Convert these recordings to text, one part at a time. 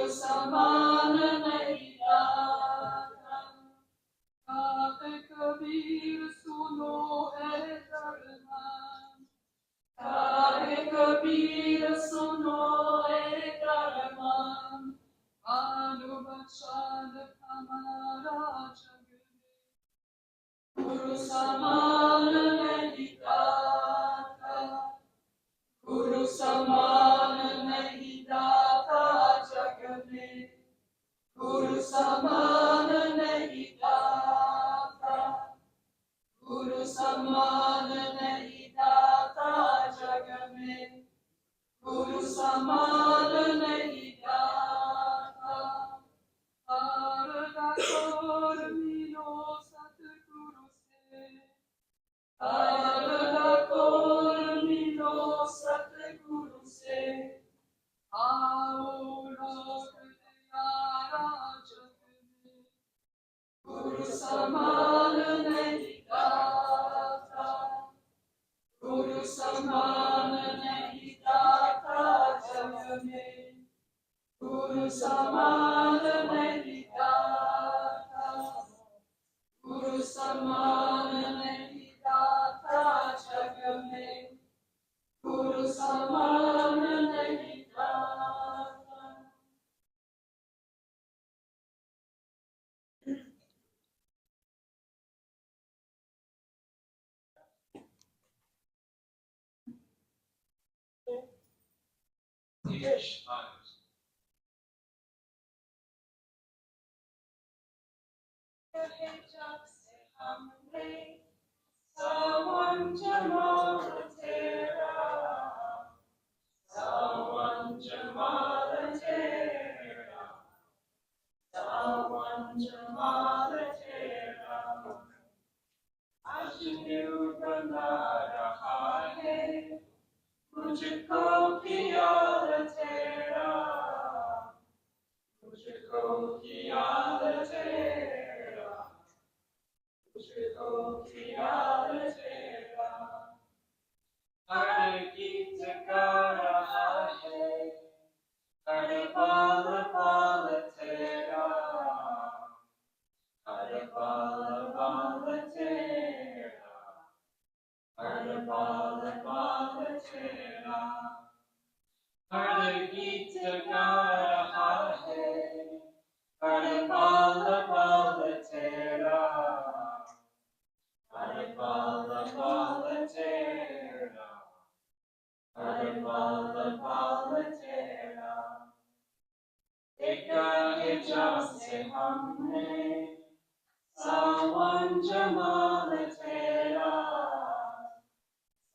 समान नहीं दाता। कहे कबीर सुनो है दरमान, कहे कबीर सुनो है दरमान। अनुबचान हमारा जग में गुरु समान नहीं दाता। गुरु समान नहीं दाता जग में, गुरु समान नहीं दाता। गुरु समान नहीं दाता जग में, गुरु समान नहीं दाता। हर डकोर मिलो सतगुरु से, हर डकोर मिलो सतगुरु से। आओ लोक प्यारा जग में, गुरु समान नहीं दाता। गुरु समान नहीं दाता जग में, गुरु समान नहीं दाता। गुरु समान नहीं दाता जग में, गुरु समान नहीं दाता। कहे जब से हमने सावन जमाल तेरा, सावन जमाल तेरा, सावन जमाल तेरा। आज न्यू बना रहा है मुझको ख्याल तेरा, मुझको ख्याल तेरा, मुझको ख्याल तेरा। हर गीत गा रहा है हर पल पल तेरा, हर पल पल तेरा, हर पल पल तेरा। हर गीत गा रहा है हर पल पल तेरा, हर पल पल तेरा, हर पल पल तेरा। देखा है जब से हमने सावन जमाल तेरा,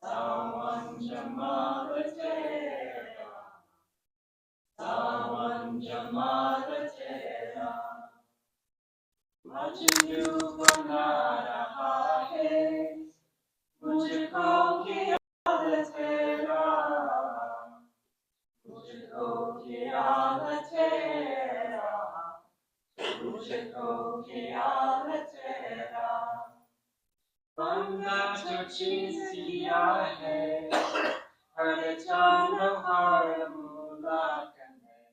सावन जमाल तेरा, सावन जमाल तेरा। मजनू बना रहा है मुझको ख्याल तेरा, मुझको ख्याल तेरा, मुझको ख्याल तेरा। बंदा जो चीज किया है हर जान हर मुलाकात में,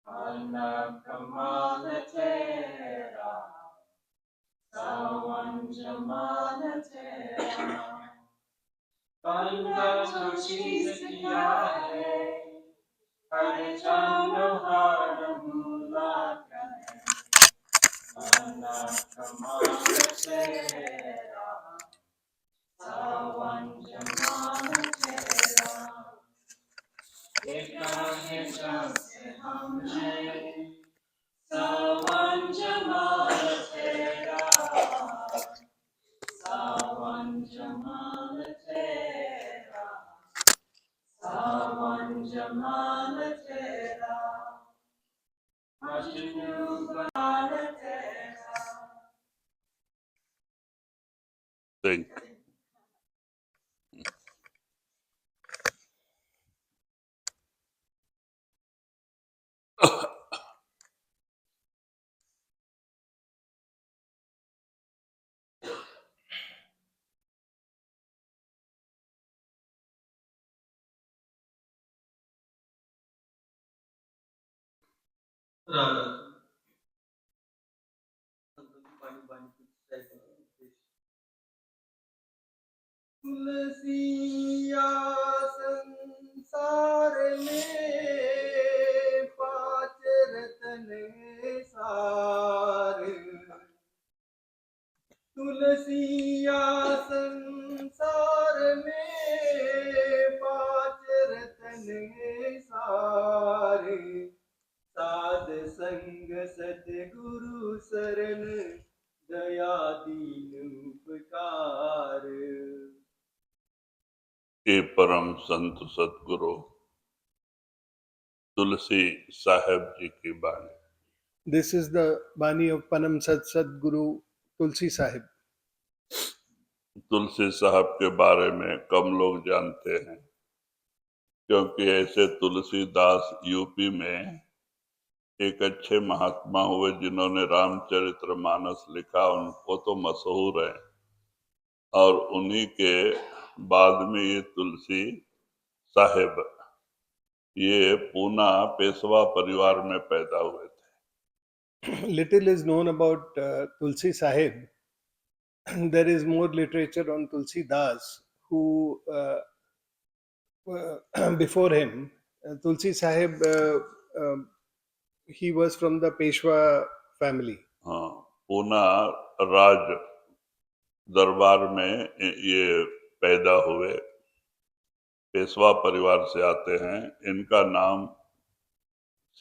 अन्ना कमाल तेरा, सावन जमाल तेरा। बंदा जो चीज किया है हर जान हर मुलाकात में, अन्ना कमाल तेरा, सावन जमाल तेरा। देखा है जब से हमने सावन जमाल तेरा, सावन जमाल तेरा, सावन जमाल तेरा। मजनू बनाल तेरा। Think. तुलसिया संसार में पांच रतन सार, तुलसिया संसार में पांच रतन सार, साध संग सतगुरु शरण दया दीन उपकार। ये परम संत सतगुरु तुलसी साहब जी की बाणी। This is the Bani of Panam Sat Sadguru Tulsi Sahib. तुलसी साहब के बारे में कम लोग जानते हैं, क्योंकि ऐसे तुलसीदास यूपी में एक अच्छे महात्मा हुए जिन्होंने रामचरितमानस लिखा, उनको तो मशहूर है। और उन्हीं के बाद में ये तुलसी साहिब, ये पूना पेशवा परिवार में पैदा हुए थे। Little is known about Tulsi Sahib. There is more literature on Tulsi Das, who before him, Tulsi Sahib, he was from the Peshwa family. हाँ, पूना राज दरबार में ये पैदा हुए, पेशवा परिवार से आते हैं। इनका नाम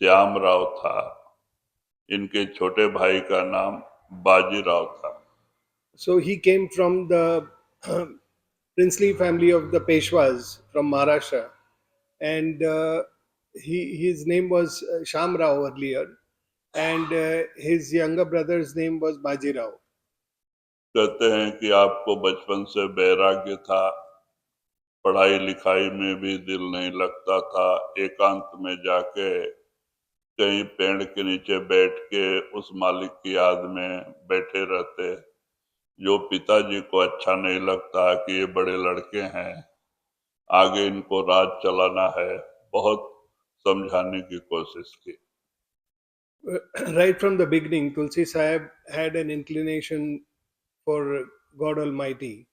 श्याम राव था, इनके छोटे भाई का नाम बाजीराव था। So he came from the princely family of the Peshwas from Maharashtra, and his name was Sham Rao earlier, and his younger brother's name was Baji Rao. कहते हैं कि आपको बचपन से वैराग्य था, पढ़ाई लिखाई में भी दिल नहीं लगता था, एकांत में जाके कहीं पेड़ के नीचे बैठ के उस मालिक की याद में बैठे रहते। जो पिताजी को अच्छा नहीं लगता कि ये बड़े लड़के हैं, आगे इनको राज चलाना है, बहुत समझाने की कोशिश की। Right from the beginning, Tulsi Sahib had an inclination for God Almighty,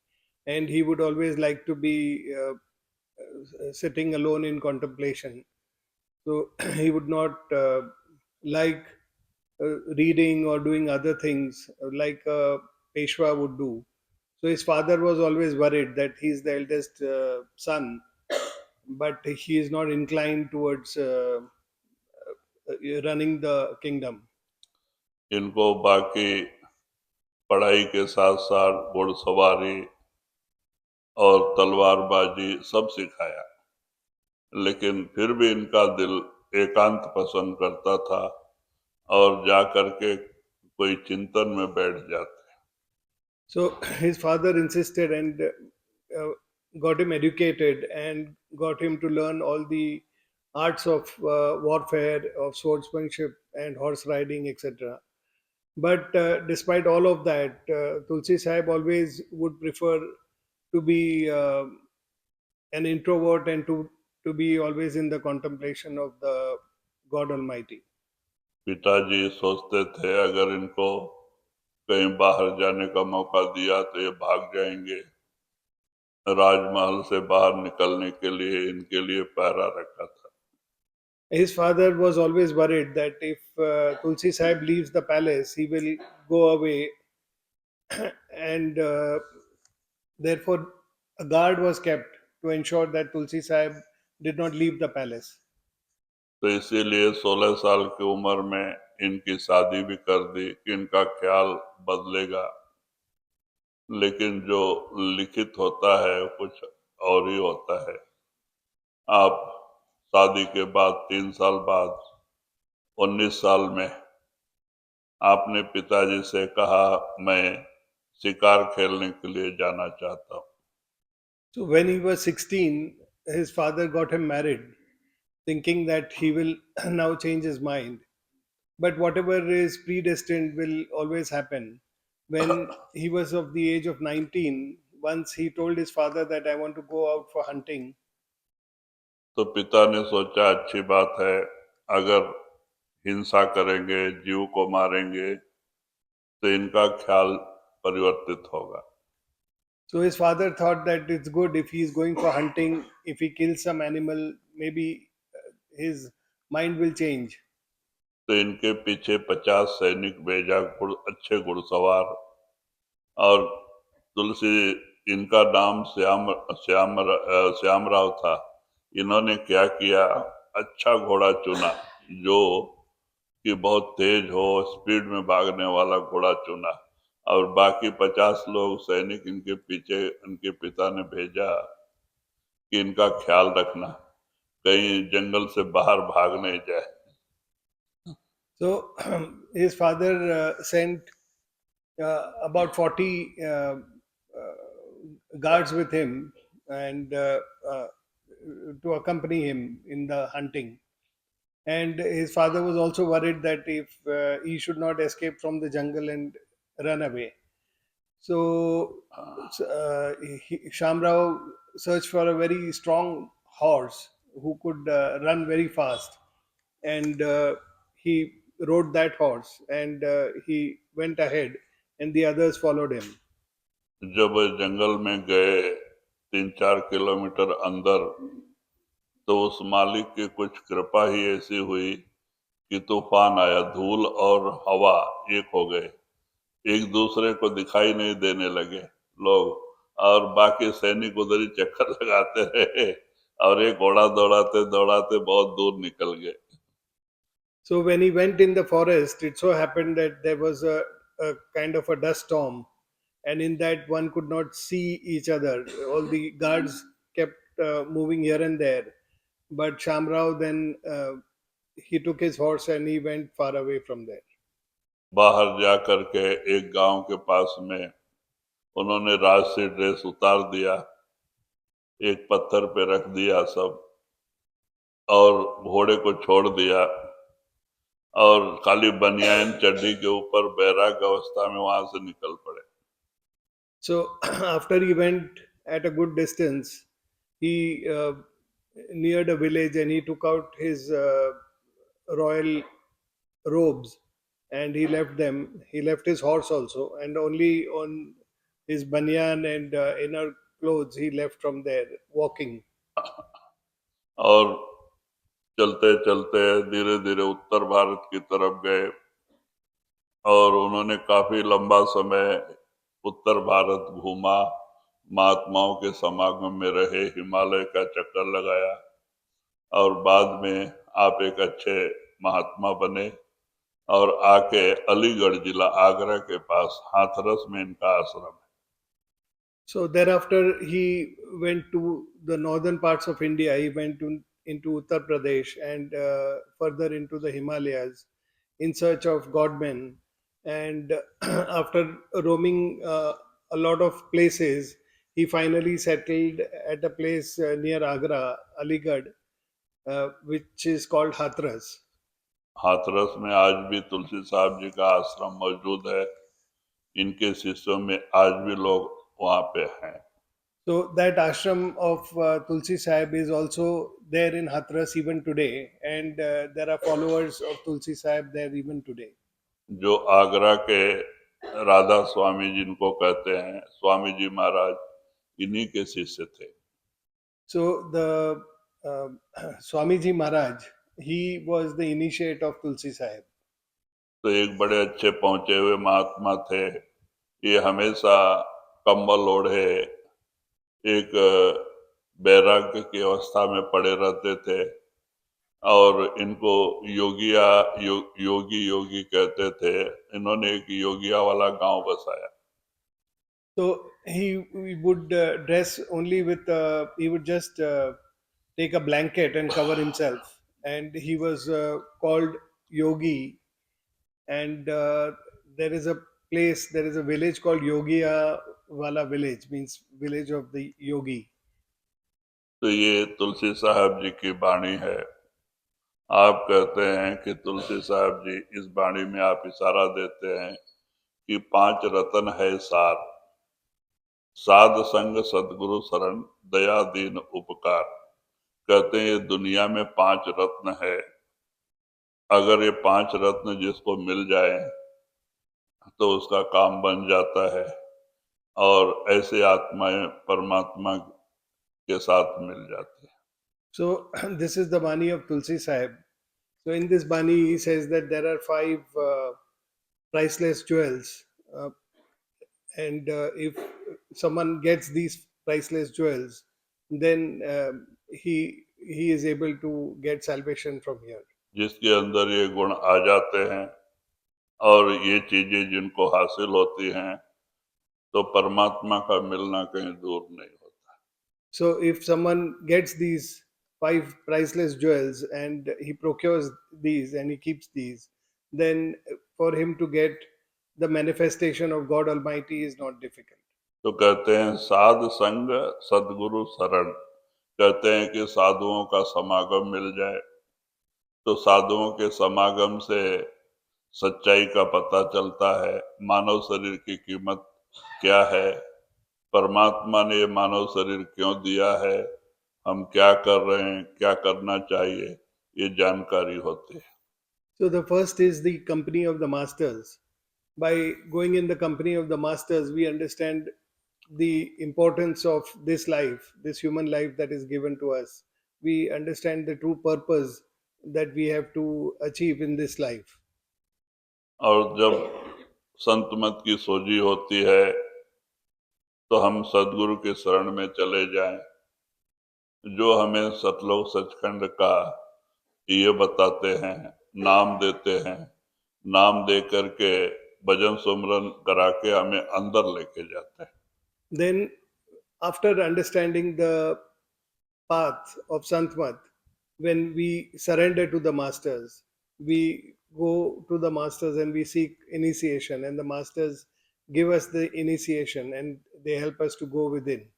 and he would always like to be sitting alone in contemplation. So he would not like reading or doing other things like a Peshwa would do. So his father was always worried that he's the eldest son, but he is not inclined towards running the kingdom. इनको बाकी पढ़ाई के साथ साथ घुड़सवारी और तलवारबाजी सब सिखाया, लेकिन फिर भी इनका दिल एकांत पसंद करता था और जा करके कोई चिंतन में बैठ जाते। So his father insisted and got him educated and got him to learn all the arts of warfare, of swordsmanship and horse riding, etc. But despite all of that, Tulsi Sahib always would prefer to be an introvert and to be always in the contemplation of the God Almighty. पिताजी सोचते थे अगर इनको कहीं बाहर जाने का मौका दिया तो ये भाग जाएंगे। राजमहल से बाहर निकलने के लिए इनके लिए पहरा रखा था। His father was always worried that if Tulsi Sahib leaves the palace, he will go away, and therefore a guard was kept to ensure that Tulsi Sahib did not leave the palace. तो इसीलिए 16 साल की उम्र में इनकी शादी भी कर दी कि इनका ख्याल बदलेगा, लेकिन जो लिखित होता है कुछ और ही होता है। आप शादी के बाद 3 साल बाद 19 साल में आपने पिताजी से कहा मैं शिकार खेलने के लिए जाना चाहता हूँ। So when he was 16, his father got him married, thinking that he will now change his mind. But whatever is predestined will always happen. When he was of the age of 19, once he told his father that I want to go out for hunting. तो पिता ने सोचा अच्छी बात है, अगर हिंसा करेंगे, जीव को मारेंगे, तो इनका ख्याल परिवर्तित होगा। So his father thought that it's good if he is going for hunting, if he kills some animal, maybe his mind will change. तो इनके पीछे 50 सैनिक भेजा, अच्छे घुड़सवार। और तुलसी, इनका नाम श्यामराव था। इन्होंने क्या किया, अच्छा घोड़ा चुना जो कि बहुत तेज हो, स्पीड में भागने वाला घोड़ा चुना। और बाकी 50 लोग सैनिक इनके पीछे इनके पिता ने भेजा कि इनका ख्याल रखना, कहीं जंगल से बाहर भाग नहीं जाए। So his father sent about 40 guards with him and to accompany him in the hunting. And his father was also worried that if he should not escape from the jungle and run away. So Shamrao searched for a very strong horse who could run very fast, and he rode that horse, and he went ahead, and the others followed him. जब जंगल में गए 3-4 kilometre अंदर, तो उस मालिक की कुछ कृपा ही ऐसी हुई कि तूफान आया, धूल और हवा एक हो गए, एक दूसरे को दिखाई नहीं देने लगे लोग। और बाकी सैनिक उधर ही चक्कर लगाते रहे और एक घोड़ा दौड़ाते दौड़ाते बहुत दूर निकल गए। So when he went in the forest, it so happened that there was a kind of a dust storm, and in that one could not see each other. All the guards kept moving here and there, but Shamrao then he took his horse and he went far away from there. बाहर जा करके एक गांव के पास में उन्होंने राज से dress उतार दिया, एक पत्थर पे रख दिया सब, और घोड़े को छोड़ दिया, और खाली बनियान चड्डी के ऊपर बैराग अवस्था में वहां से निकल पड़े। So after he went at a good distance, he neared a village and he took out his royal robes and he left them. He left his horse also, and only on his banyan and inner clothes he left from there walking. और चलते चलते धीरे धीरे उत्तर भारत की तरफ गए, और उन्होंने काफी लंबा समय उत्तर भारत घूमा, महात्माओं के समागम में रहे, हिमालय का चक्कर लगाया, और बाद में आप एक अच्छे महात्मा बने, और आके अलीगढ़ जिला आगरा के पास हाथरस में इनका आश्रम है। So thereafter, he went to the northern parts of India. He went into Uttar Pradesh and further into the Himalayas in search of godmen. And after roaming a lot of places, he finally settled at a place near Agra, Aligarh, which is called Hathras. Hathras में आज भी तुलसी साहब जी का आश्रम मौजूद है। इनके शिष्यों में आज भी लोग वहाँ पे हैं। So that ashram of Tulsi Sahib is also there in Hathras even today, and there are followers of Tulsi Sahib there even today. जो आगरा के राधा स्वामी जिनको कहते हैं, स्वामी जी महाराज, इन्हीं के शिष्य थे। So the Swamiji Maharaj, he was the initiate of Tulsi Sahib. तो एक बड़े अच्छे पहुंचे हुए महात्मा थे। ये हमेशा कंबल ओढ़े एक बैराग्य की अवस्था में पड़े रहते थे, और इनको योगी योगी कहते थे। इन्होंने एक योगिया वाला गांव बसाया। So he would dress only with, he would just take a blanket and cover himself. And he was called Yogi. And there is a village called Yogiya Wala village, means village of the Yogi. तो ये तुलसी साहब जी की वाणी है। आप कहते हैं कि तुलसी साहब जी, इस वाणी में आप इशारा देते हैं कि 5 रतन है सार, साध संग सदगुरु शरण दया दीन उपकार। कहते हैं ये दुनिया में 5 रत्न है, अगर ये 5 रत्न जिसको मिल जाए तो उसका काम बन जाता है और ऐसे आत्माएं परमात्मा के साथ मिल जाती है। So this is the Bani of Tulsi Sahib. So in this Bani, he says that there are five priceless jewels, and if someone gets these priceless jewels, then he is able to get salvation from here. जिसके अंदर ये गुण आ जाते हैं और ये चीजें जिनको हासिल होती हैं तो परमात्मा का मिलना कहीं दूर नहीं होता। So if someone gets these five priceless jewels and he procures these and he keeps these, then for him to get the manifestation of God Almighty is not difficult. तो कहते हैं साध संग सदगुरु शरण, कहते हैं कि साधुओं का समागम मिल जाए तो साधुओं के समागम से सच्चाई का पता चलता है, मानव शरीर की कीमत क्या है, परमात्मा ने ये मानव शरीर क्यों दिया है, हम क्या कर रहे हैं, क्या करना चाहिए, ये जानकारी होती है। So the first is the company of the masters. By going in the company of the masters, we understand the importance of this life, this human life that is given to us. We understand the true purpose that we have to achieve in this life. और जब संत मत की सोजी होती है तो हम सदगुरु के शरण में चले जाएं, जो हमें सतलोक सचखंड का ये बताते हैं, नाम देते हैं, नाम दे करके भजन सुमरन करा के हमें अंदर लेके जाते हैं। Then, after understanding the path of Santmat, when we surrender to the masters, we go to the masters and we seek initiation, and the masters give us the initiation and they help us to go within.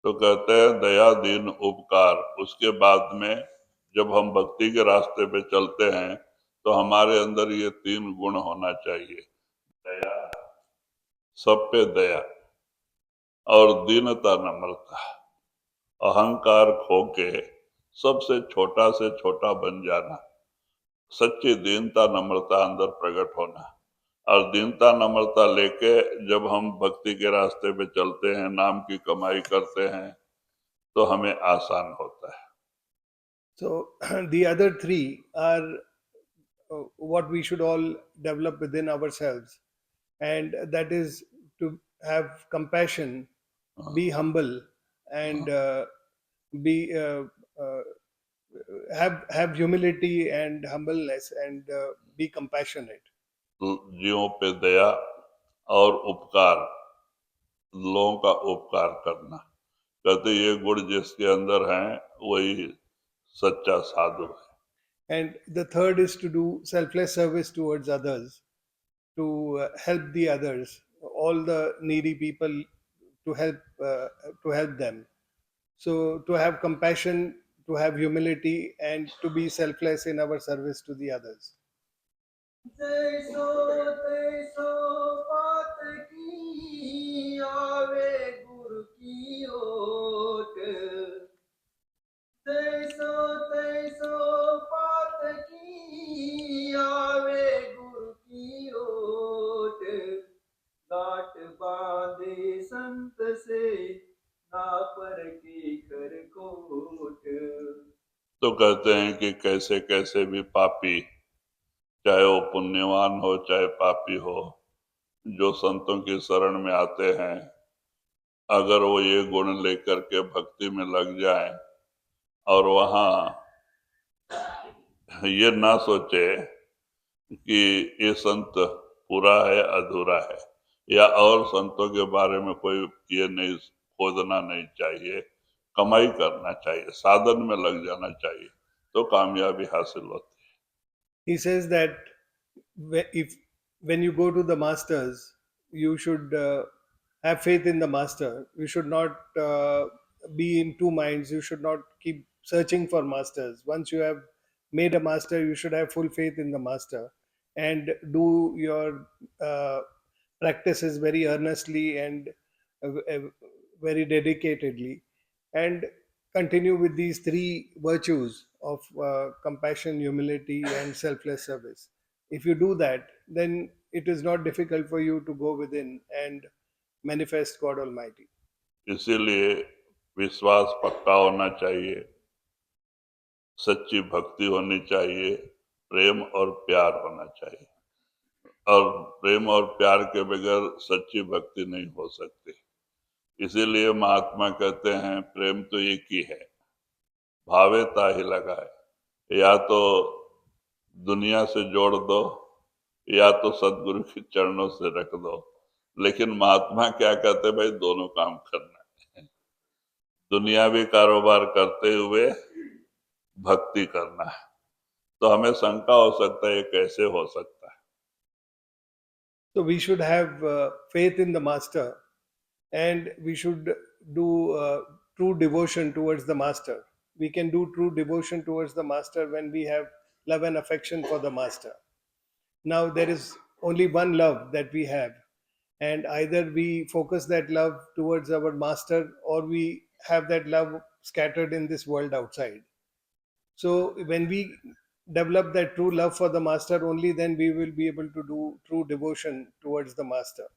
तो कहते हैं दया दीन उपकार, उसके बाद में जब हम भक्ति के रास्ते पे चलते हैं तो हमारे अंदर ये 3 गुण होना चाहिए, दया, सब पे दया और दीनता नम्रता, अहंकार खो के सबसे छोटा से छोटा बन जाना, सच्ची दीनता नम्रता अंदर प्रकट होना, और दीनता नम्रता लेके जब हम भक्ति के रास्ते पे चलते हैं, नाम की कमाई करते हैं तो हमें आसान होता है। So, the other three are what we should all develop within ourselves, and that is to have compassion, be humble, and be have humility and humbleness, and be compassionate. जीवों पे दया और उपकार, लोगों का उपकार करना, कहते ये गुण जिसके अंदर हैं वही सच्चा साधु है। And the third is to do selfless service towards others, to help the others, all the needy people, to help them. So to have compassion, to have humility, and to be selfless in our service to the others. जैसो तैसो बात की आवे गुरु की ओट, जैसो तैसो बात की आवे गुरु की ओट, गांठ बांधे संत से ना पर की कर कोट। तो कहते हैं कि कैसे कैसे भी पापी, चाहे वो पुण्यवान हो चाहे पापी हो, जो संतों की शरण में आते हैं, अगर वो ये गुण लेकर के भक्ति में लग जाए और वहाँ ये ना सोचे कि ये संत पूरा है अधूरा है, या और संतों के बारे में कोई ये नहीं खोदना नहीं चाहिए, कमाई करना चाहिए, साधन में लग जाना चाहिए, तो कामयाबी हासिल होती है। He says that if when you go to the masters, you should have faith in the master. You should not be in two minds. You should not keep searching for masters. Once you have made a master, you should have full faith in the master and do your practices very earnestly and very dedicatedly, and continue with these three virtues of compassion, humility, and selfless service. If you do that, then it is not difficult for you to go within and manifest God Almighty. इसीलिए विश्वास पक्का होना चाहिए, सच्ची भक्ति होनी चाहिए, प्रेम और प्यार होना चाहिए। और प्रेम और प्यार के बगैर सच्ची भक्ति नहीं हो सकती। इसीलिए महात्मा कहते हैं प्रेम तो एक ही है, भावे ताहि लगाए। या तो दुनिया से जोड़ दो या तो सदगुरु के चरणों से रख दो। लेकिन महात्मा क्या कहते हैं, भाई दोनों काम करना है। दुनियावी कारोबार करते हुए भक्ति करना है। तो हमें शंका हो सकता है ये कैसे हो सकता है। So we should have faith in the Master, and we should do true devotion towards the Master. We can do true devotion towards the Master when we have love and affection for the Master. Now, there is only one love that we have, and either we focus that love towards our Master or we have that love scattered in this world outside. So, when we develop that true love for the Master, only then we will be able to do true devotion towards the Master.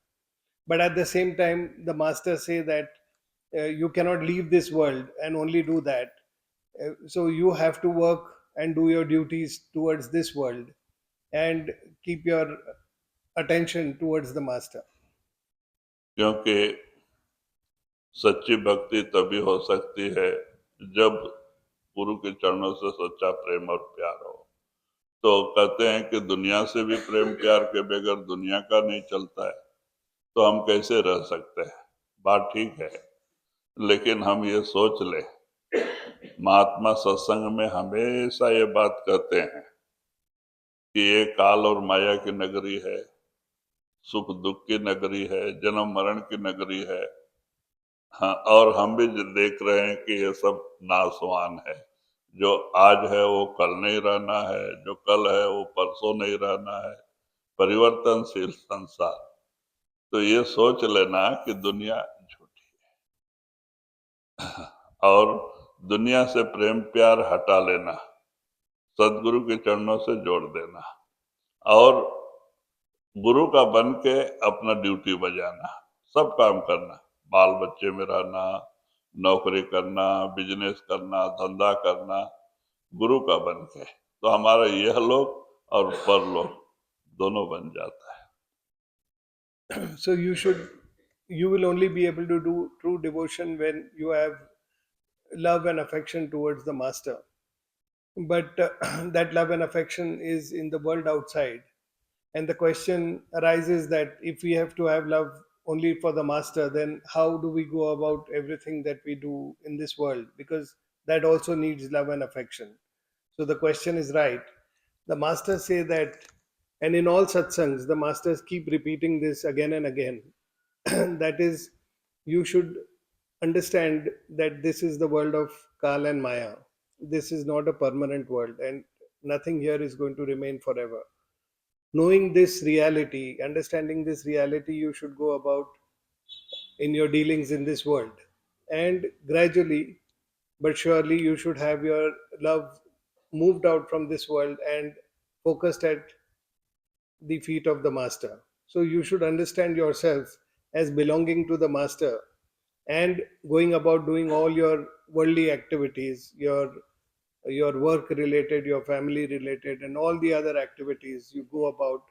But at the same time, the Masters say that you cannot leave this world and only do that. So you have to work and do your duties towards this world and keep your attention towards the Master. क्योंकि सच्ची भक्ति तभी हो सकती है जब गुरु के चरणों से सच्चा प्रेम और प्यार हो। तो कहते हैं कि दुनिया से भी प्रेम प्यार के बगैर दुनिया का नहीं चलता है, तो हम कैसे रह सकते हैं। बात ठीक है, लेकिन हम ये सोच ले, महात्मा सत्संग में हमेशा ये बात कहते हैं कि ये काल और माया की नगरी है, सुख दुख की नगरी है, जन्म मरण की नगरी है। हाँ, और हम भी देख रहे हैं कि ये सब नाशवान है। जो आज है वो कल नहीं रहना है, जो कल है वो परसों नहीं रहना है। परिवर्तनशील संसार। तो ये सोच लेना कि दुनिया झूठी है और दुनिया से प्रेम प्यार हटा लेना, सदगुरु के चरणों से जोड़ देना और गुरु का बन के अपना ड्यूटी बजाना, सब काम करना, बाल बच्चे में रहना, नौकरी करना, बिजनेस करना, धंधा करना, गुरु का बन के। तो हमारा यह लोक और परलोक दोनों बन जाता है। So you will only be able to do true devotion when you have love and affection towards the Master. But that love and affection is in the world outside. And the question arises that if we have to have love only for the Master, then how do we go about everything that we do in this world? Because that also needs love and affection. So the question is right. The Masters say that, and in all satsangs, the Masters keep repeating this again and again. That is, you should understand that this is the world of Kal and Maya. This is not a permanent world, and nothing here is going to remain forever. Knowing this reality, understanding this reality, you should go about in your dealings in this world. And gradually, but surely, you should have your love moved out from this world and focused at the feet of the Master. So, you should understand yourself as belonging to the Master and going about doing all your worldly activities, your work related, your family related, and all the other activities you go about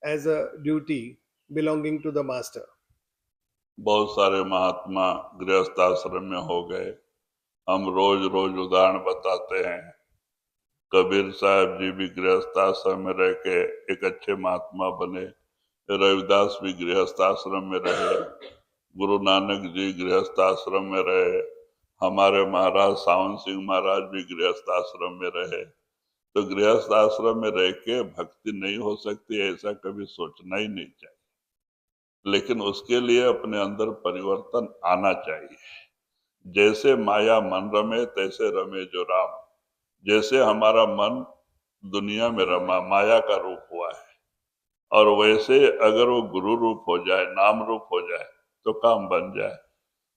as a duty belonging to the Master. बहुत सारे महात्मा गृहस्थ आश्रम में हो गए। हम रोज रोज उदाहरण बताते हैं। कबीर साहब जी भी गृहस्थ आश्रम में रह के एक अच्छे महात्मा बने। रविदास भी गृहस्थ आश्रम में रहे। गुरु नानक जी गृहस्थ आश्रम में रहे। हमारे महाराज सावन सिंह महाराज भी गृहस्थ आश्रम में रहे। तो गृहस्थ आश्रम में रह के भक्ति नहीं हो सकती, ऐसा कभी सोचना ही नहीं चाहिए। लेकिन उसके लिए अपने अंदर परिवर्तन आना चाहिए। जैसे माया मन रमे तैसे रमे जो राम। जैसे हमारा मन दुनिया में रमा, माया का रूप हुआ है, और वैसे अगर वो गुरु रूप हो जाए, नाम रूप हो जाए, तो काम बन जाए।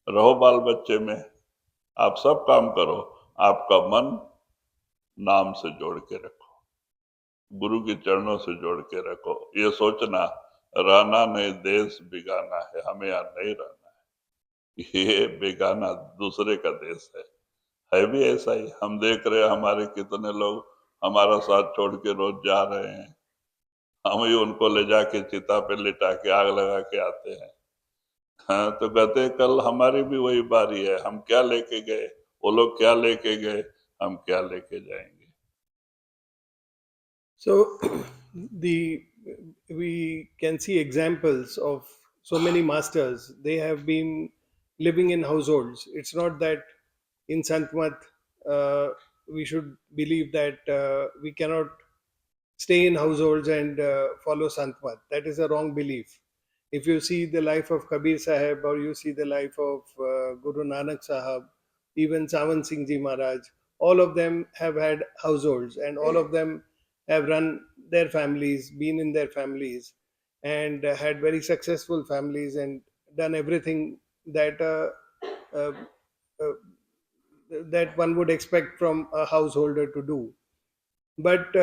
रहो बाल बच्चे में, आप सब काम करो, आपका मन नाम से जोड़ के रखो, गुरु के चरणों से जोड़ के रखो। ये सोचना रहना नहीं देश बेगाना है, हमें यहाँ नहीं रहना है, ये बेगाना दूसरे का देश है भी ऐसा ही। हम देख रहे हैं हमारे कितने लोग हमारा साथ छोड़ के रोज जा रहे हैं, हम ही उनको ले जाके चिता पे लिटा के आग लगा के आते हैं। हाँ, तो कहते हैं कल हमारी भी वही बारी है, हम क्या लेके गए, वो लोग क्या लेके गए, हम क्या लेके जाएंगे। So the we can see examples of so many masters. They have been living in households. It's not that in Santmat we should believe that we cannot stay in households and follow Santmat. That is a wrong belief. If you see the life of Kabir Sahib or you see the life of Guru Nanak Sahib, even Sawan Singh Ji Maharaj, all of them have had households and all of them have run their families, been in their families, and had very successful families and done everything that uh, uh, that one would expect from a householder to do. But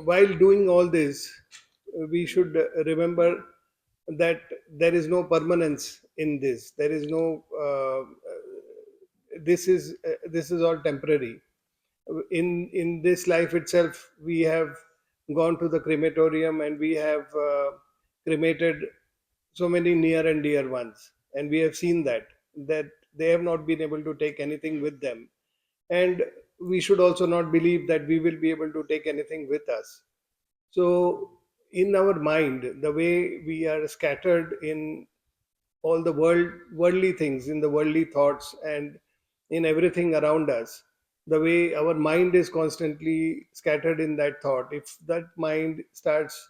while doing all this, we should remember that there is no permanence in this. There is no. This is all temporary. In this life itself, we have gone to the crematorium and we have cremated so many near and dear ones, and we have seen that they have not been able to take anything with them, and we should also not believe that we will be able to take anything with us. So in our mind, the way we are scattered in all the worldly things, in the worldly thoughts and in everything around us, the way our mind is constantly scattered in that thought, if that mind starts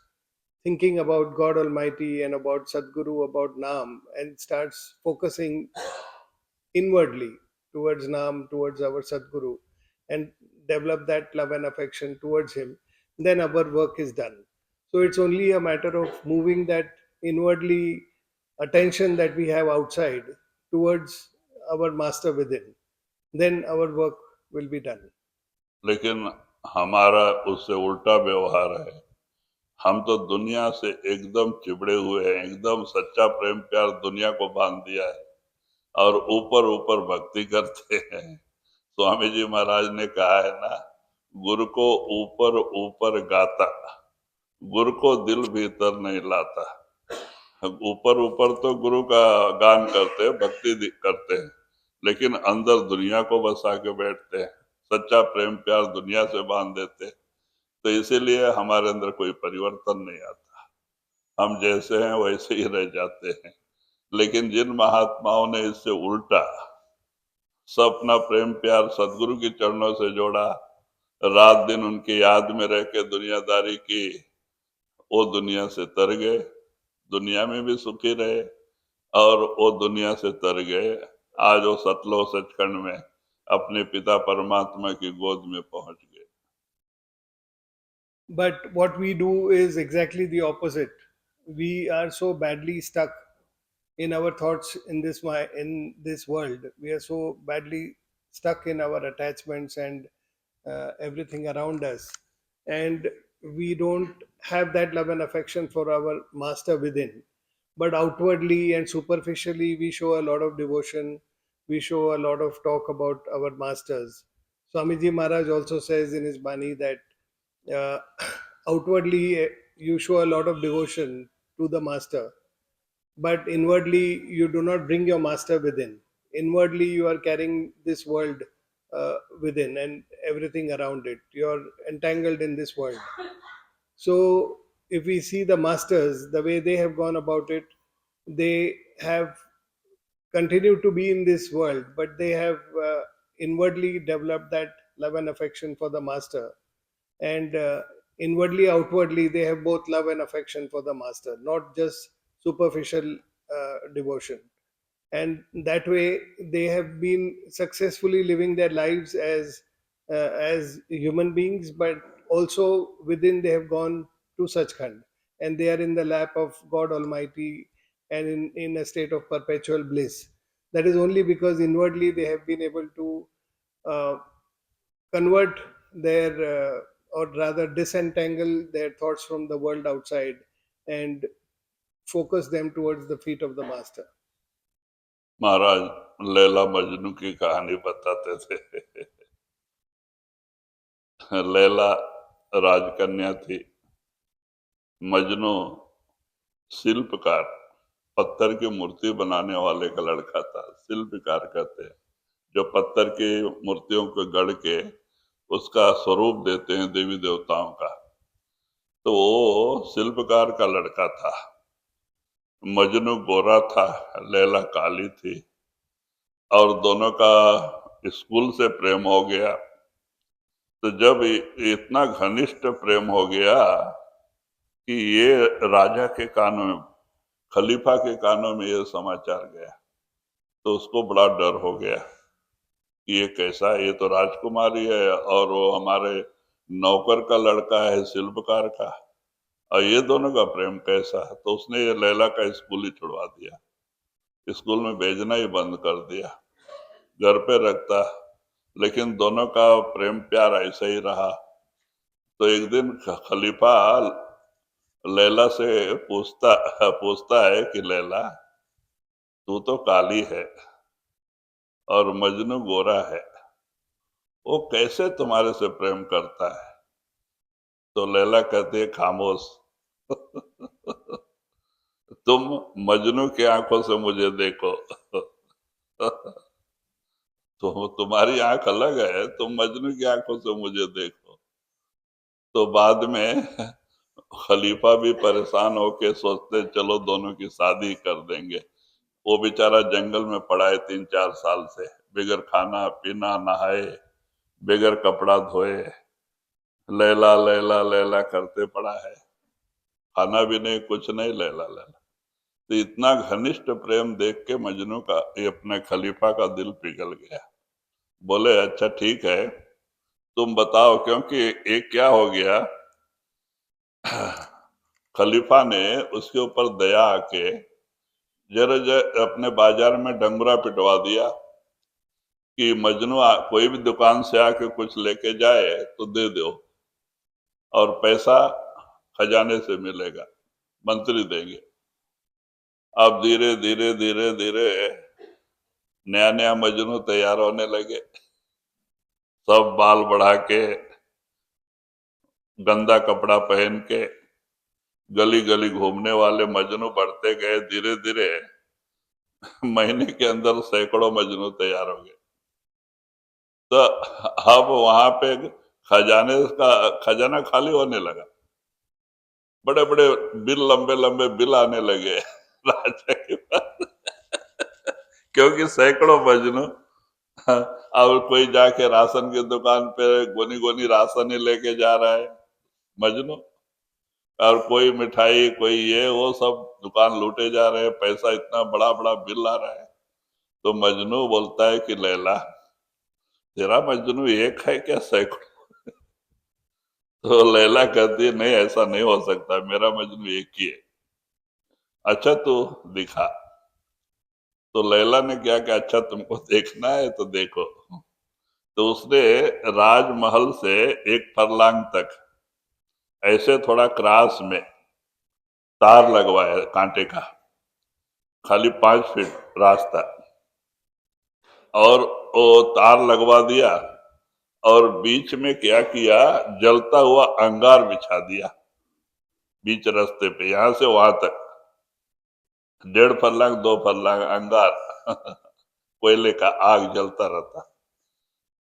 thinking about God Almighty and about Sadguru, about Nam, and starts focusing inwardly towards Nam, towards our Sadguru, and develop that love and affection towards Him, then our work is done. So it's only a matter of moving that inwardly attention that we have outside towards our Master within. Then our work will be done. लेकिन हमारा उससे उल्टा व्यवहार है। हम तो दुनिया से एकदम चिपड़े हुए हैं, एकदम सच्चा प्रेम प्यार दुनिया को बांध दिया है और ऊपर ऊपर भक्ति करते हैं। स्वामी जी महाराज ने कहा है ना, गुरु को ऊपर ऊपर गाता, गुरु को दिल भीतर नहीं लाता। ऊपर ऊपर तो गुरु का गान करते हैं, भक्ति करते हैं, लेकिन अंदर दुनिया को बसा के बैठते हैं, सच्चा प्रेम प्यार दुनिया से बांध देते हैं। तो इसीलिए हमारे अंदर कोई परिवर्तन नहीं आता, हम जैसे हैं वैसे ही रह जाते हैं। लेकिन जिन महात्माओं ने इससे उल्टा सब अपना प्रेम प्यार सदगुरु के चरणों से जोड़ा, रात दिन उनकी याद में रह के दुनियादारी की, वो दुनिया से तर गए, दुनिया में भी सुखी रहे और वो दुनिया से तर गए। आज वो सतलोक सचखंड में अपने पिता परमात्मा की गोद में पहुंच गए। But what we do is exactly the opposite. We are so badly stuck in our thoughts in this world. We are so badly stuck in our attachments and everything around us, and we don't have that love and affection for our Master within. But outwardly and superficially, we show a lot of devotion. We show a lot of talk about our masters. Swamiji Maharaj also says in his Bani that uh, outwardly you show a lot of devotion to the master, but inwardly you do not bring your master within. Inwardly you are carrying this world within and everything around it. You are entangled in this world. So if we see the masters, the way they have gone about it, they have continued to be in this world, but they have inwardly developed that love and affection for the master, and inwardly outwardly they have both love and affection for the master, not just superficial devotion. And that way they have been successfully living their lives as human beings, but also within they have gone to Sachkhand, and they are in the lap of God Almighty and in a state of perpetual bliss. That is only because inwardly they have been able to uh, convert their or rather disentangle their thoughts from the world outside and focus them towards the feet of the master. महाराज लैला मजनू की कहानी बताते थे। लैला राजकन्या थी, मजनू शिल्पकार, पत्थर की मूर्ति बनाने वाले का लड़का था। शिल्पकार कहते हैं जो पत्थर की मूर्तियों को गढ़ के उसका स्वरूप देते हैं देवी देवताओं का। तो वो शिल्पकार का लड़का था। मजनू गोरा था, लैला काली थी, और दोनों का स्कूल से प्रेम हो गया। तो जब इतना घनिष्ठ प्रेम हो गया कि ये राजा के कानों में, खलीफा के कानों में ये समाचार गया, तो उसको बड़ा डर हो गया कि ये कैसा, ये तो राजकुमारी है और वो हमारे नौकर का लड़का है शिल्पकार का, और ये दोनों का प्रेम कैसा। तो उसने ये लैला का स्कूल ही छुड़वा दिया, स्कूल में भेजना ही बंद कर दिया, घर पे रखता। लेकिन दोनों का प्रेम प्यार ऐसा ही रहा। तो एक दिन खलीफा लैला से पूछता है कि लैला, तू तो काली है और मजनू गोरा है, वो कैसे तुम्हारे से प्रेम करता है? तो लैला कहती है, खामोश। तुम मजनू की आंखों से मुझे देखो। तो तुम्हारी आंख अलग है, तुम मजनू की आंखों से मुझे देखो। तो बाद में खलीफा भी परेशान होके सोचते चलो दोनों की शादी कर देंगे। वो बेचारा जंगल में पड़ा है 3-4 साल से, बगैर खाना पीना नहाए, बगैर कपड़ा धोए, लैला लैला लैला करते पड़ा है, खाना भी नहीं, कुछ नहीं, लैला लैला। तो इतना घनिष्ठ प्रेम देख के मजनू का, ये अपने खलीफा का दिल पिघल गया। बोले अच्छा ठीक है, तुम बताओ, क्योंकि एक क्या हो गया, खलीफा ने उसके ऊपर दया आके जरा अपने बाजार में डंगरा पिटवा दिया कि मजनू कोई भी दुकान से आके कुछ लेके जाए तो दे दो, और पैसा खजाने से मिलेगा, मंत्री देंगे। अब धीरे धीरे धीरे धीरे नया नया मजनू तैयार होने लगे, सब बाल बढ़ा के, गंदा कपड़ा पहन के, गली गली घूमने वाले मजनू बढ़ते गए। धीरे धीरे महीने के अंदर सैकड़ों मजनू तैयार हो गए। तो अब वहां पे खजाना खाली होने लगा, बड़े बड़े बिल, लंबे लंबे बिल आने लगे राजा के पास, क्योंकि सैकड़ों मजनू। अब कोई जाके राशन की दुकान पे गोनी गोनी राशन ही लेके जा रहा है मजनू, और कोई मिठाई, कोई ये वो, सब दुकान लूटे जा रहे हैं, पैसा इतना बड़ा बड़ा बिल आ रहा है। तो मजनू बोलता है कि लैला, तेरा मजनू एक है क्या सैकड़ों? तो लैला कहती है नहीं, ऐसा नहीं हो सकता, मेरा मजनू एक ही है। अच्छा तो दिखा। तो लैला ने क्या कि अच्छा तुमको देखना है तो देखो। तो उसने राजमहल से एक फरलांग तक ऐसे थोड़ा क्रॉस में तार लगवाया कांटे का, खाली 5 फीट रास्ता, और वो तार लगवा दिया, और बीच में क्या किया, जलता हुआ अंगार बिछा दिया बीच रास्ते पे, यहां से वहां तक 1.5 फरलांग 2 फरलांग अंगार कोयले का आग जलता रहता,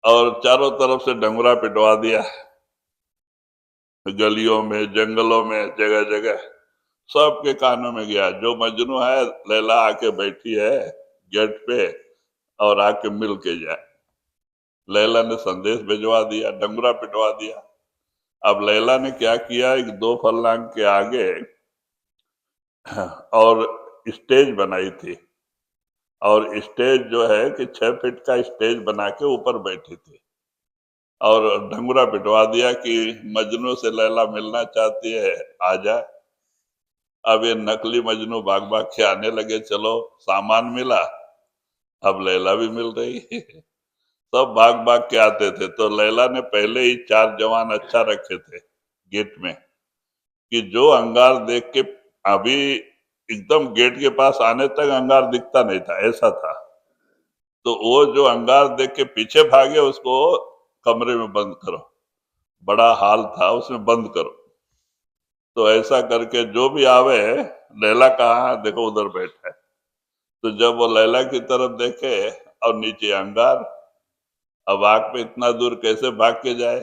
और चारों तरफ से डंगरा पिटवा दिया, गलियों में, जंगलों में, जगह जगह सबके कानों में गया, जो मजनू है लैला आके बैठी है गेट पे, और आके मिल के जाए। लैला ने संदेश भिजवा दिया, डंगरा पिटवा दिया। अब लैला ने क्या किया, एक 2 फरलांग के आगे और स्टेज बनाई थी, और स्टेज जो है कि 6 फीट का स्टेज बना के ऊपर बैठी थी, और डंगरा पिटवा दिया कि मजनू से लैला मिलना चाहती है, आ जाए। अब ये नकली मजनू भाग भाग के आने लगे, चलो सामान मिला, अब लैला भी मिल रही है। सब भाग भाग के आते थे। तो लैला ने पहले ही 4 जवान अच्छा रखे थे गेट में, कि जो अंगार देख के, अभी एकदम गेट के पास आने तक अंगार दिखता नहीं था, ऐसा था। तो वो जो अंगार देख के पीछे भागे, उसको कमरे में बंद करो, बड़ा हॉल था, उसमें बंद करो। तो ऐसा करके जो भी आवे, लैला कहाँ, देखो उधर बैठा है। तो जब वो लैला की तरफ देखे और नीचे अंगार, अब आग पे इतना दूर कैसे भाग के जाए,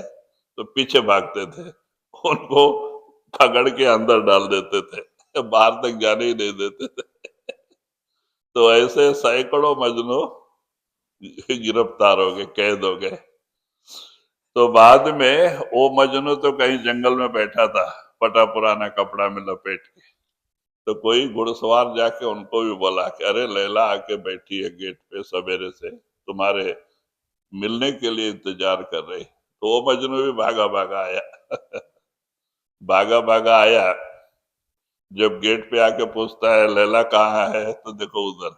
तो पीछे भागते थे, उनको पकड़ के अंदर डाल देते थे, बाहर तक जाने ही नहीं देते थे। तो ऐसे सैकड़ों मजनू गिरफ्तार हो गए, कैद हो गए। तो बाद में वो मजनू तो कहीं जंगल में बैठा था, पटा पुराना कपड़ा में लपेट के। तो कोई घुड़सवार जाके उनको भी बोला कि अरे लैला आके बैठी है गेट पे, सवेरे से तुम्हारे मिलने के लिए इंतजार कर रही। तो वो मजनू भी भागा भागा आया। भागा भागा आया, जब गेट पे आके पूछता है लैला कहाँ है, तो देखो उधर।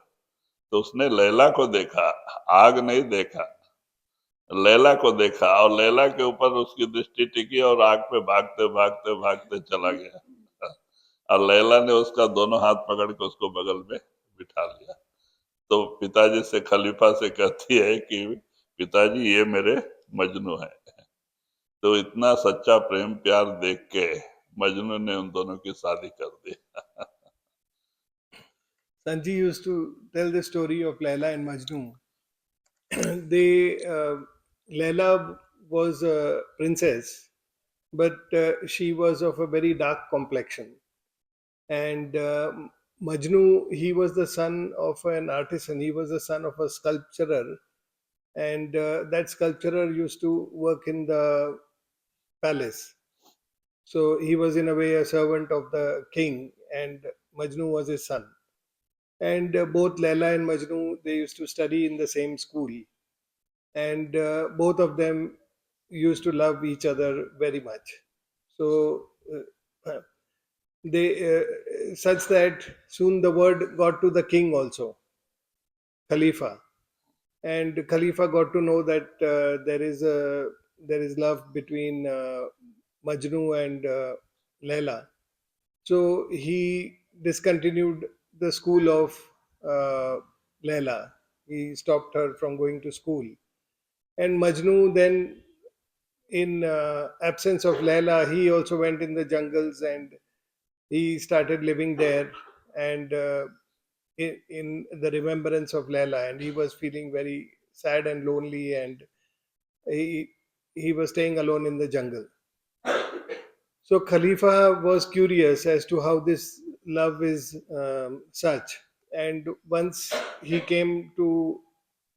तो उसने लैला को देखा, आग नहीं देखा, लैला को देखा, और लैला के ऊपर उसकी दृष्टि टिकी और आग पे भागते भागते भागते चला गया। और लैला ने उसका दोनों हाथ पकड़ के उसको बगल में बिठा लिया। तो पिताजी से, खलीफा से कहती है कि पिताजी ये मेरे मजनू है। तो इतना सच्चा प्रेम प्यार देख के मजनू ने उन दोनों की शादी कर दी। Sanji used to tell the story of Laila and Majnun. Laila was a princess, but she was of a very dark complexion. And Majnu, he was the son of an artisan. He was the son of a sculpturer, and that sculpturer used to work in the palace. So he was in a way a servant of the king, and Majnu was his son. And both Laila and Majnu, they used to study in the same school, and both of them used to love each other very much. So they such that soon the word got to the king also, Khalifa, and Khalifa got to know that there is love between Majnu and Laila. So he discontinued the school of Laila. He stopped her from going to school. And Majnu then, in absence of Laila, he also went in the jungles and he started living there. And in the remembrance of Laila, and he was feeling very sad and lonely, and he he was staying alone in the jungle. So Khalifa was curious as to how this love is such. And once he came to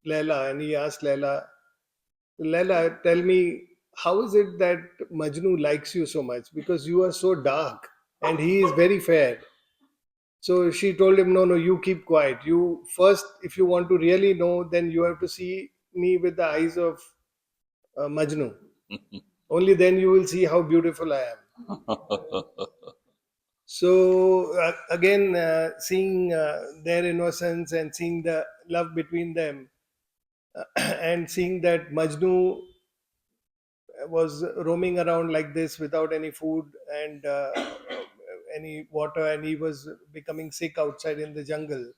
Laila and he asked Laila, Laila, tell me, how is it that Majnu likes you so much? Because you are so dark and he is very fair. So she told him, no, no, you keep quiet. You first, if you want to really know, then you have to see me with the eyes of Majnu. Only then you will see how beautiful I am. So again, seeing their innocence and seeing the love between them, and seeing that Majnu was roaming around like this without any food and any water, and he was becoming sick outside in the jungle,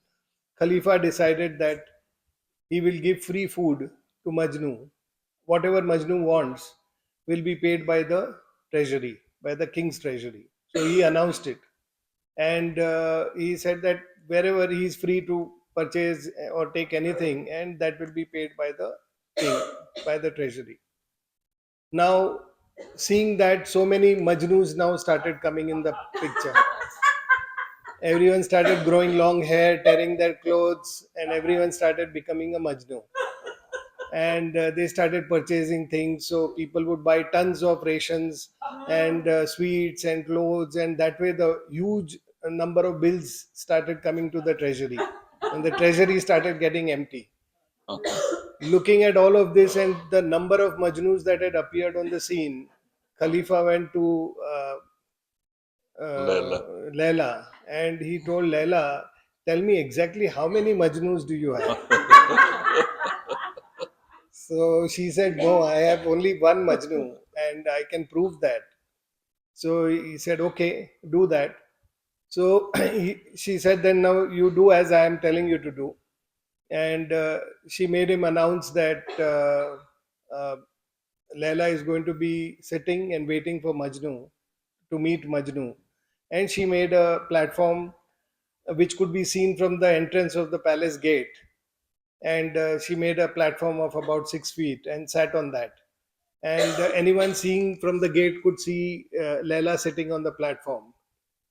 Khalifa decided that he will give free food to Majnu. Whatever Majnu wants will be paid by the treasury, by the king's treasury. So he announced it. And he said that wherever he is free to purchase or take anything, and that will be paid by the king, by the treasury. Now, seeing that so many Majnus now started coming in the picture, everyone started growing long hair, tearing their clothes, and everyone started becoming a Majnu. And they started purchasing things, so people would buy tons of rations and sweets and clothes, and that way the huge number of bills started coming to the treasury, and the treasury started getting empty. Looking at all of this and the number of Majnus that had appeared on the scene, Khalifa went to Laila. Laila, and he told Laila, tell me exactly how many Majnus do you have? So she said, "No, I have only one Majnu and I can prove that." So he said, "Okay, do that." So she said, "Then now you do as I am telling you to do." And she made him announce that Laila is going to be sitting and waiting for Majnu to meet Majnu. And she made a platform which could be seen from the entrance of the palace gate. And she made a platform of about 6 feet and sat on that. And anyone seeing from the gate could see Laila sitting on the platform.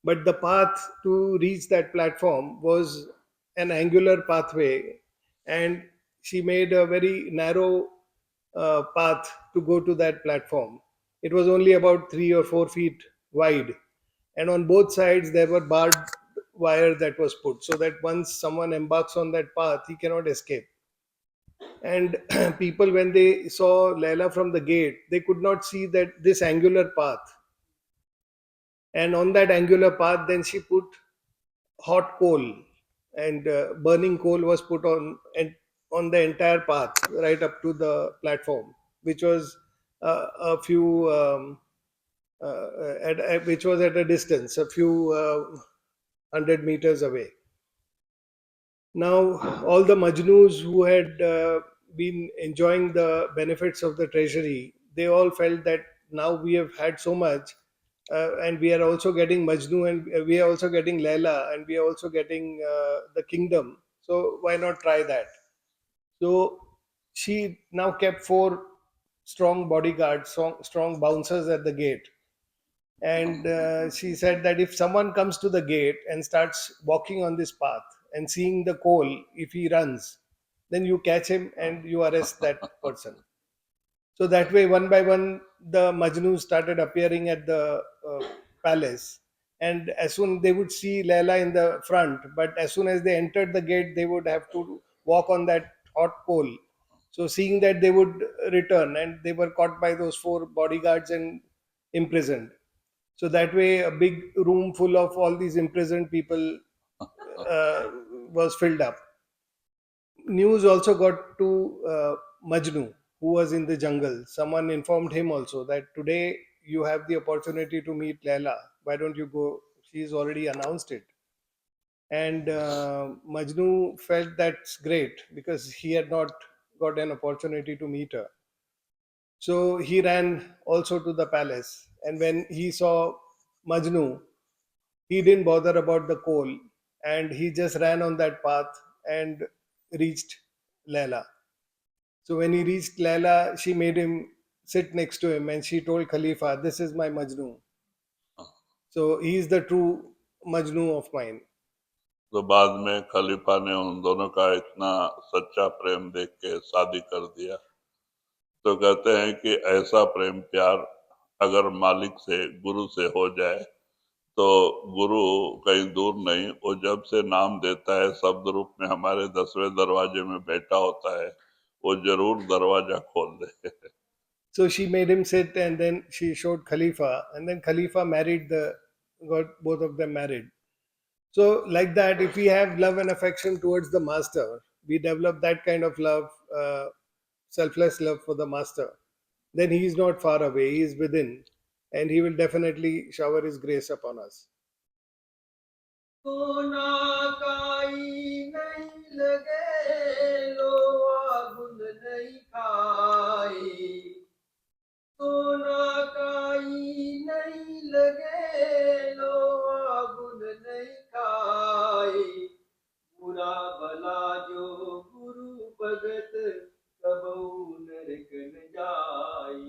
But the path to reach that platform was an angular pathway, and she made a very narrow path to go to that platform. It was only about 3 or 4 feet wide, and on both sides there were barbed wire that was put so that once someone embarks on that path, he cannot escape. And people, when they saw Laila from the gate, they could not see that this angular path. And on that angular path, then she put hot coal, and burning coal was put on, and on the entire path right up to the platform, which was a few which was at a distance a few 100 meters away. Now, all the Majnus who had been enjoying the benefits of the treasury, they all felt that now we have had so much, and we are also getting Majnu, and we are also getting Laila, and we are also getting the kingdom. So why not try that? So she now kept four strong bodyguards, strong bouncers at the gate, and she said that if someone comes to the gate and starts walking on this path and seeing the coal, if he runs, then you catch him and you arrest that person. So that way, one by one, the Majnus started appearing at the palace. And as soon they would see Laila in the front, but as soon as they entered the gate, they would have to walk on that hot coal. So seeing that, they would return, and they were caught by those four bodyguards and imprisoned. So that way, a big room full of all these imprisoned people was filled up. News also got to Majnu, who was in the jungle. Someone informed him also that today you have the opportunity to meet Laila. Why don't you go? She's already announced it. And Majnu felt that's great because he had not got an opportunity to meet her. So he ran also to the palace. And when he saw Majnu, he didn't bother about the coal, and he just ran on that path and reached Laila. So when he reached Laila, she made him sit next to him and she told Khalifa, "This is my Majnu. So he is the true Majnu of mine." तो बाद में खलीफा ने उन दोनों का इतना सच्चा प्रेम देख के शादी कर दिया। तो कहते हैं कि ऐसा प्रेम प्यार अगर मालिक से गुरु से हो जाए तो गुरु कहीं दूर नहीं, वो जब से नाम देता है शब्द रूप में हमारे 10वें दरवाजे में बैठा होता है, वो जरूर दरवाजा खोल दे। So she made him sit and then she showed Khalifa, and then Khalifa married got both of them married. So, like that, if we have love and affection towards the master, we develop that kind of love, selfless love for the master, then he is not far away, he is within, and he will definitely shower his grace upon us. सोना काई नहीं लगे लोहा गुन नहीं खाई सोना काई नहीं लगे लोहा गुन नहीं खाई बुरा भला जो गुरु भगत कबहू नरक न जाई।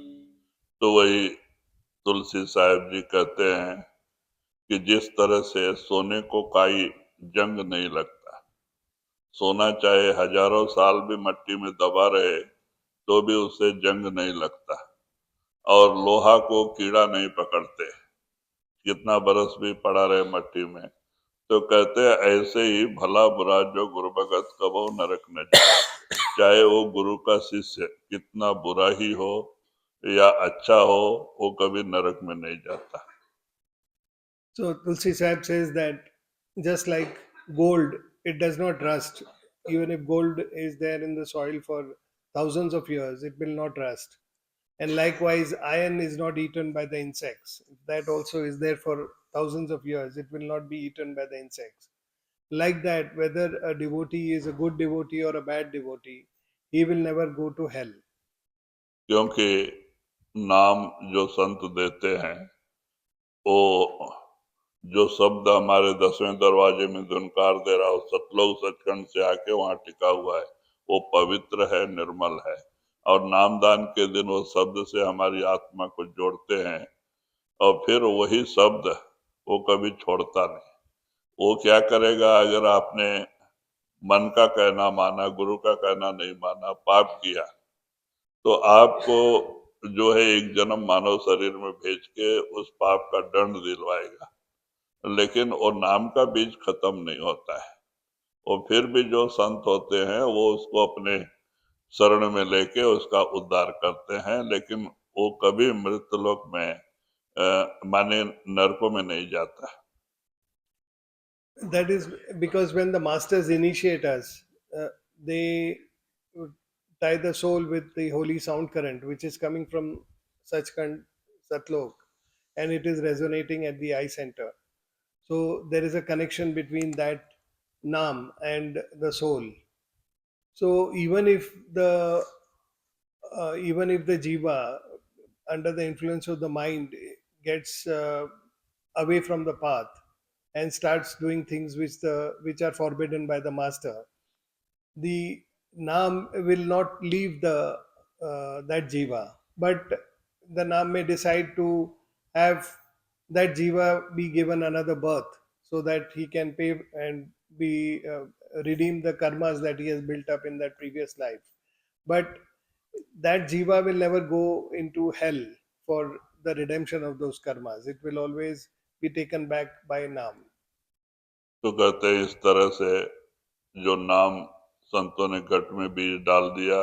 तो वही तुलसी साहब जी कहते हैं कि जिस तरह से सोने को काई जंग नहीं लगता, सोना चाहे हजारों साल भी मट्टी में दबा रहे तो भी उसे जंग नहीं लगता, और लोहा को कीड़ा नहीं पकड़ते, कितना बरस भी पड़ा रहे मट्टी में। तो कहते हैं ऐसे ही भला बुरा जो गुरु भगत कबो नरक न जाए, चाहे वो गुरु का शिष्य कितना बुरा ही हो या अच्छा हो, वो कभी नरक में नहीं जाता। So, Tulsi Sahib says that just like gold, it does not rust, even if gold is there in the soil for thousands of years, it will not rust. And likewise, iron is not eaten by the insects. If that also is there for thousands of years, it will not be eaten by the insects. Like that, whether a devotee is a good devotee or a bad devotee, he will never go to hell. क्योंकि नाम जो संत देते हैं वो जो शब्द हमारे 10वें दरवाजे में धुनकार दे रहा हो, सतलोक सचखंड से आके वहां टिका हुआ है, वो पवित्र है, निर्मल है। और नामदान के दिन वो शब्द से हमारी आत्मा को जोड़ते हैं और फिर वही शब्द वो कभी छोड़ता नहीं। वो क्या करेगा, अगर आपने मन का कहना माना, गुरु का कहना नहीं माना, पाप किया, तो आपको जो है एक जन्म मानव शरीर में भेज के उस पाप का दंड दिलवाएगा। लेकिन वो नाम का बीज खत्म नहीं होता है। और फिर भी जो संत होते हैं वो उसको अपने शरण में लेके उसका उद्धार करते हैं, लेकिन वो कभी मृतलोक में माने नरकों में नहीं जाता। That is because when the masters initiate us, they tie the soul with the holy sound current, which is coming from Sachkhand, Satlok, and it is resonating at the eye center. So there is a connection between that Nam and the soul. So even if the jiva, under the influence of the mind, gets away from the path and starts doing things which are forbidden by the master, the Nam will not leave the that jiva, but the Nam may decide to have that jiva be given another birth, so that he can pay and be redeem the karmas that he has built up in that previous life. But that jiva will never go into hell for the redemption of those karmas. It will always be taken back by Nam. तो कहते हैं इस तरह से जो नाम संतों ने घट में बीज डाल दिया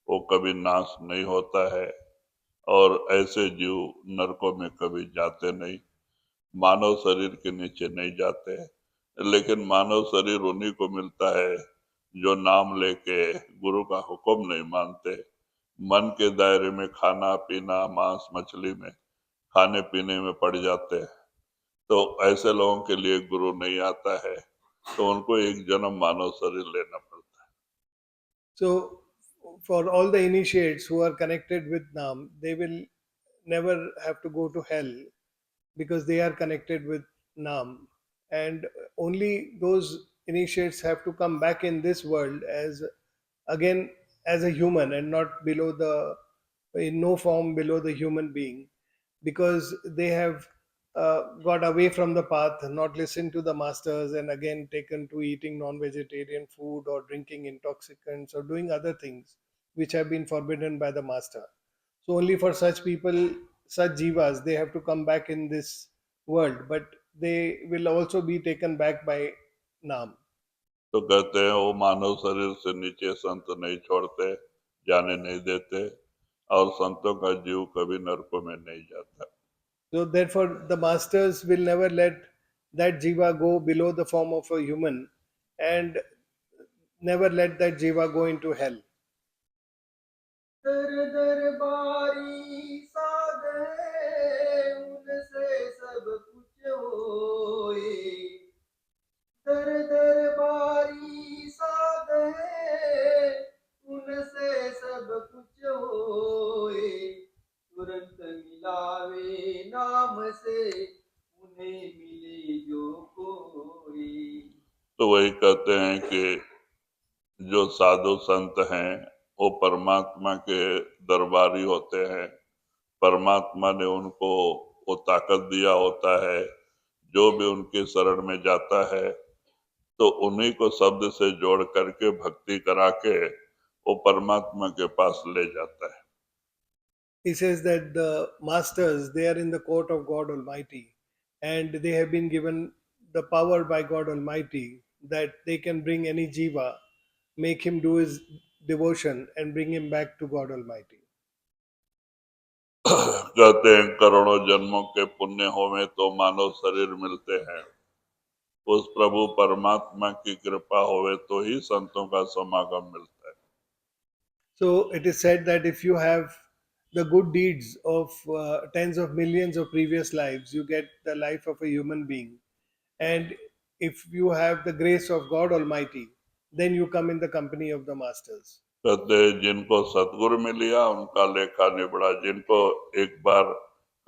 वो कभी नाश नहीं होता है और ऐसे जीव नरकों में कभी जाते नहीं, मानव शरीर के नीचे नहीं जाते। लेकिन मानव शरीर उन्हीं को मिलता है जो नाम लेके गुरु का हुक्म नहीं मानते, मन के दायरे में खाना पीना, मांस मछली में खाने पीने में पड़ जाते हैं। तो ऐसे लोगों के लिए गुरु नहीं आता है, तो उनको एक जन्म मानव शरीर लेना पड़ता है। So, for all the initiates who are connected with Nam, they will never have to go to hell because they are connected with Nam. And only those initiates have to come back in this world as again as a human and not below the in no form below the human being, because they have got away from the path, not listened to the masters, and again taken to eating non-vegetarian food or drinking intoxicants or doing other things which have been forbidden by the master. So only for such people, such jivas, they have to come back in this world, but they will also be taken back by Nam. तो कहते हैं वो मानव शरीर से नीचे संत नहीं छोड़ते, जाने नहीं देते और संतों का जीव कभी नरकों में नहीं जाता। So therefore, the masters will never let that jiva go below the form of a human, and never let that jiva go into hell. दर दरबारी साधे उनसे सब कुछ होए, दर दरबारी साधे उनसे सब कुछ होए, तुरंत मिलावे नाम से उन्हें मिले जो कोई। तो वही कहते हैं कि जो साधु संत हैं वो परमात्मा के दरबारी होते हैं। परमात्मा ने उनको वो ताकत दिया होता है, जो भी उनके शरण में जाता है तो उन्हीं को शब्द से जोड़ करके भक्ति करा के वो परमात्मा के पास ले जाता है। He says that the masters, they are in the court of God Almighty, and they have been given the power by God Almighty that they can bring any jiva, make him do his devotion, and bring him back to God Almighty. कहते हैं करोड़ों जन्मों के पुण्य होवे तो मानव शरीर मिलते हैं, उस प्रभु परमात्मा की कृपा होवे तो ही संतों का समागम मिलता है। So it is said that if you have the good deeds of tens of millions of previous lives, you get the life of a human being. And if you have the grace of God Almighty, then you come in the company of the masters. कहते हैं, जिनको सतगुरु मिल लिया उनका लेखा निबड़ा, जिनको एक बार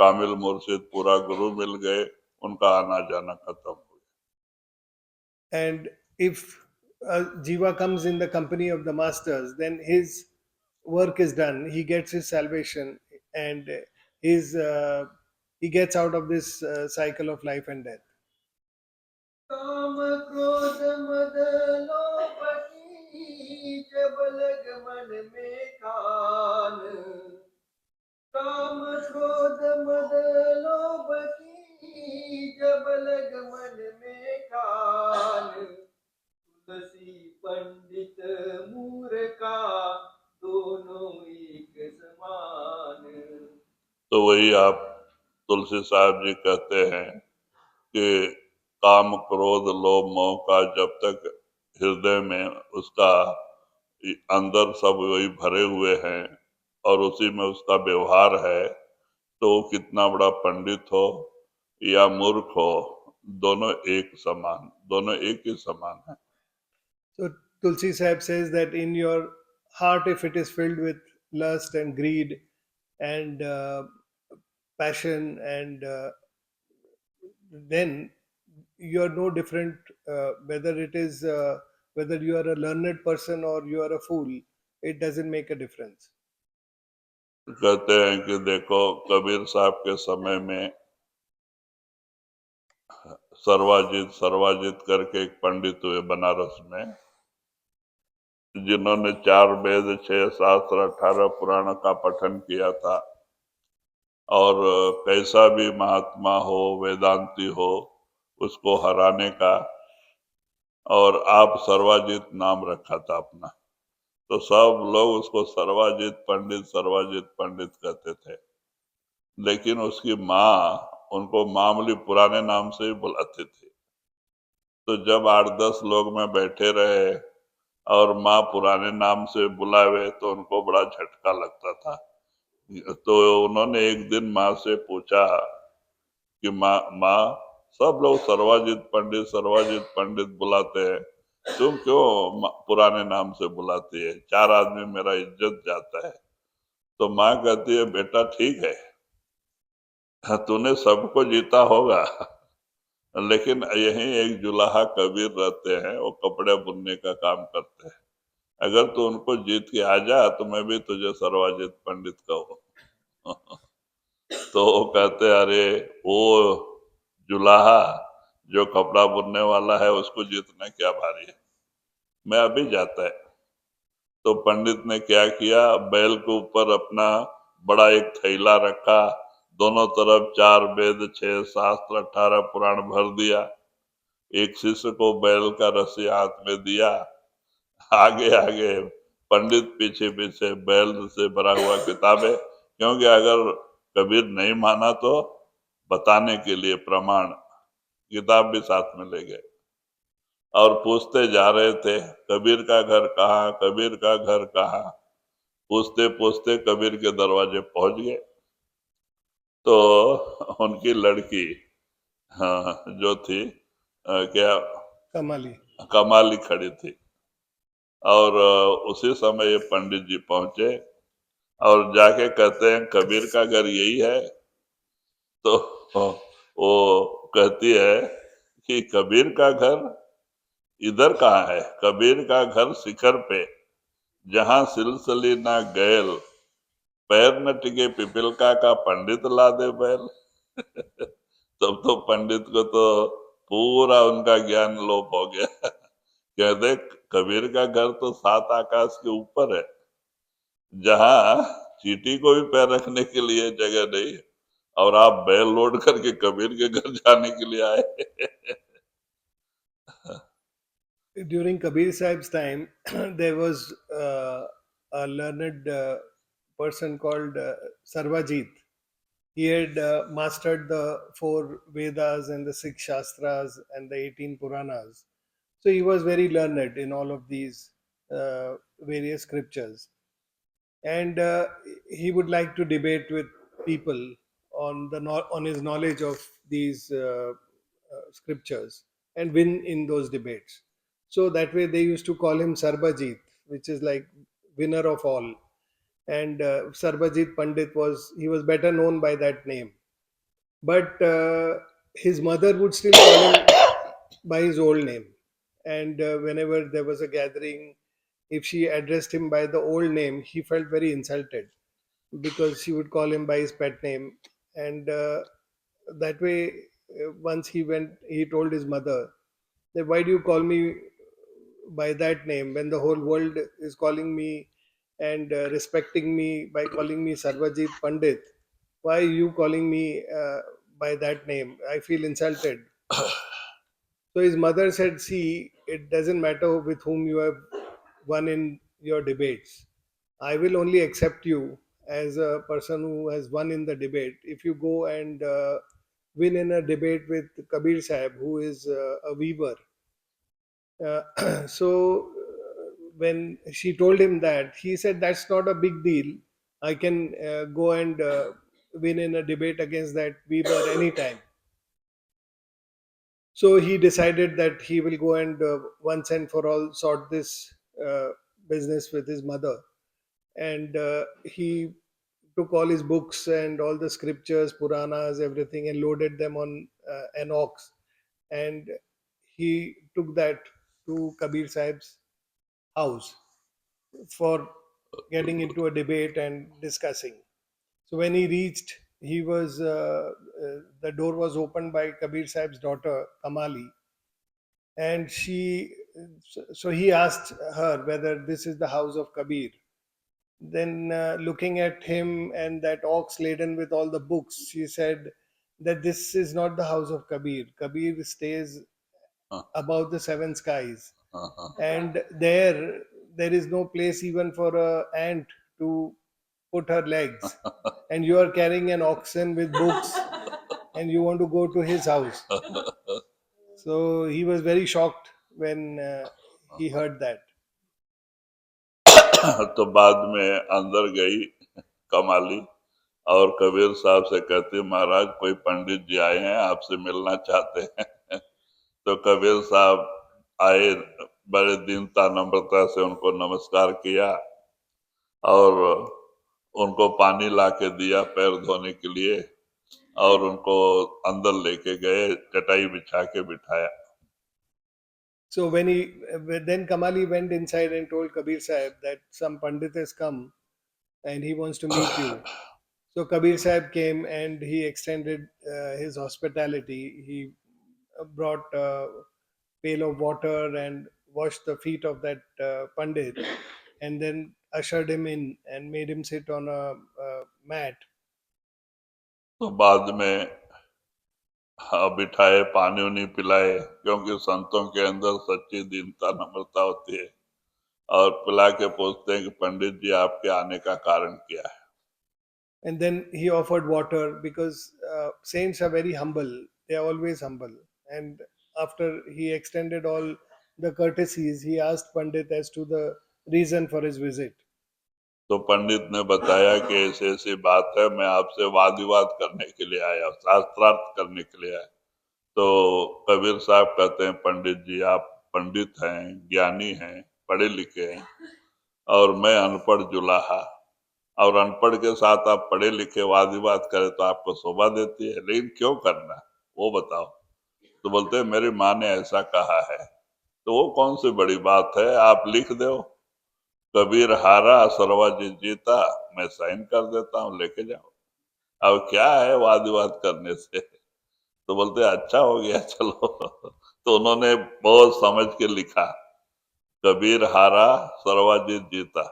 कामिल मुर्शिद पूरा गुरु मिल गए उनका आना जाना खत्म हो And if Jiva comes in the company of the masters, then his work is done. He gets his salvation, and his he gets out of this cycle of life and death. काम क्रोध मद लोभ की जब लग मन में खान, काम क्रोध मद लोभ की जब लग मन में खान, तुलसी पंडित मूर्खा दोनों एक समान। तो वही आप तुलसी साहब जी कहते हैं कि काम क्रोध लोभ मोह का जब तक हृदय में उसका अंदर सब वही भरे हुए हैं और उसी में उसका व्यवहार है, तो वो कितना बड़ा पंडित हो या मूर्ख हो, दोनों एक समान, दोनों एक ही समान है। So Tulsi Sahib says that in your heart, if it is filled with lust and greed and passion, and then you are no different, whether it is whether you are a learned person or you are a fool. It doesn't make a difference. कहते हैं कि देखो, कबीर साहब के समय में सर्वाजित सर्वाजित करके एक पंडित हुए बनारस में, जिन्होंने 4 वेद 6 शास्त्र 18 पुराण का पठन किया था। और कैसा भी महात्मा हो, वेदांती हो, उसको हराने का, और आप सर्वाजित नाम रखा था अपना, तो सब लोग उसको सर्वाजित पंडित कहते थे। लेकिन उसकी माँ उनको मामूली पुराने नाम से ही बुलाती थी। तो जब 8-10 लोग में बैठे रहे और माँ पुराने नाम से बुलावे तो उनको बड़ा झटका लगता था। तो उन्होंने एक दिन माँ से पूछा कि माँ, सब लोग सर्वाजित पंडित बुलाते हैं, तुम क्यों पुराने नाम से बुलाती है? 4 आदमी मेरा इज्जत जाता है। तो माँ कहती है, बेटा ठीक है, तूने सबको जीता होगा, लेकिन यहीं एक जुलाहा कबीर रहते हैं, वो कपड़े बुनने का काम करते हैं। अगर तू उनको जीत के आ जा तो मैं भी तुझे सर्वाजित पंडित कहूँ। तो वो कहते, अरे वो जुलाहा जो कपड़ा बुनने वाला है उसको जीतना क्या भारी है, मैं अभी जाता है। तो पंडित ने क्या किया, बैल के ऊपर अपना बड़ा एक थैला रखा, दोनों तरफ 4 वेद 6 शास्त्र 18 पुराण भर दिया, एक शिष्य को बैल का रस्सी हाथ में दिया, आगे आगे पंडित पीछे पीछे बैल से भरा हुआ किताबें, क्योंकि अगर कबीर नहीं माना तो बताने के लिए प्रमाण किताब भी साथ में ले गए। और पूछते जा रहे थे, कबीर का घर कहाँ, कबीर का घर कहाँ। पूछते पूछते कबीर के दरवाजे पहुंच गए। तो उनकी लड़की, हाँ, जो थी क्या Kamali. कमाली खड़ी थी, और उसी समय ये पंडित जी पहुंचे और जाके कहते हैं, कबीर का घर यही है? तो वो कहती है कि कबीर का घर इधर कहाँ है, कबीर का घर शिखर पे, जहां सिलसिली ना गैल, पैर न टिके पिपिलका का पंडित ला दे बैल। तब तो पंडित को तो पूरा उनका ज्ञान लोप हो गया। कहते, कबीर का घर तो 7 आकाश के ऊपर है, जहां चींटी को भी पैर रखने के लिए जगह नहीं, और आप बैल लोड करके कबीर के घर जाने के लिए आए। During Kabir Sahib's time, there was a learned person called Sarvajit. He had mastered the 4 Vedas and the 6 Shastras and the 18 Puranas. So he was very learned in all of these various scriptures. and he would like to debate with people on on his knowledge of these scriptures and win in those debates. So that way they used to call him Sarbajit, which is like winner of all. And Sarbajit Pandit was better known by that name. But his mother would still call him by his old name. And whenever there was a gathering, if she addressed him by the old name, he felt very insulted because she would call him by his pet name. And that way, once he told his mother that, why do you call me by that name when the whole world is calling me and respecting me by calling me Sarvajit Pandit? Why are you calling me by that name? I feel insulted. So his mother said, see, it doesn't matter with whom you have won in your debates. I will only accept you as a person who has won in the debate if you go and win in a debate with Kabir Sahib, who is a weaver. When she told him that, he said, that's not a big deal. I can go and win in a debate against that weaver anytime. So he decided that he will go and once and for all sort this uh, business with his mother. And he took all his books and all the scriptures, Puranas, everything, and loaded them on an ox. And he took that to Kabir Sahib's house for getting into a debate and discussing. So when he reached, the door was opened by Kabir Sahib's daughter, Kamali, and so he asked her whether this is the house of Kabir. Then looking at him and that ox laden with all the books, she said that this is not the house of Kabir. Kabir stays above the seven skies, and there is no place even for a ant to put her legs, and you are carrying an oxen with books and you want to go to his house. So he was very shocked when he heard that. तो बाद में अंदर गई कमाली और कबीर साहब से कहती, महाराज कोई पंडित जी आए हैं, आपसे मिलना चाहते हैं। तो कबीर साहब आए, बड़े दीनता नम्रता से उनको नमस्कार किया और उनको पानी ला के दिया पैर धोने के लिए और उनको अंदर लेके गए, चटाई बिछा के बिठाया। So then Kamali went inside and told Kabir Sahib that some Pandit has come and he wants to meet you. So Kabir Sahib came and he extended his hospitality. He brought a pail of water and washed the feet of that Pandit, and then ushered him in and made him sit on a mat. तो बाद में बिठाए, पानी उनी पिलाए, क्योंकि संतों के अंदर सच्ची दीनता नम्रता होती है, और पिला के पूछते हैं कि पंडित जी आपके आने का कारण क्या है। And then he offered water because saints are very humble. They are always humble. And after he extended all the courtesies, he asked Pandit as to the reason for his visit. तो पंडित ने बताया कि ऐसी ऐसी बात है, मैं आपसे वाद विवाद करने के लिए आया, शास्त्रार्थ करने के लिए आया। तो कबीर साहब कहते हैं, पंडित जी आप पंडित हैं, ज्ञानी हैं, पढ़े लिखे हैं, और मैं अनपढ़ जुलाहा, और अनपढ़ के साथ आप पढ़े लिखे वाद विवाद करें तो आपको शोभा देती है, लेकिन क्यों करना, वो बताओ। तो बोलते हैं, मेरी माँ ने ऐसा कहा है। तो वो कौन सी बड़ी बात है, आप लिख दो, कबीर हारा सर्वजित जीता, मैं साइन कर देता हूँ, लेके जाओ। अब क्या है वाद विवाद करने से। तो बोलते हैं, अच्छा हो गया, चलो। तो उन्होंने बहुत समझ के लिखा, कबीर हारा सर्वजित जीता,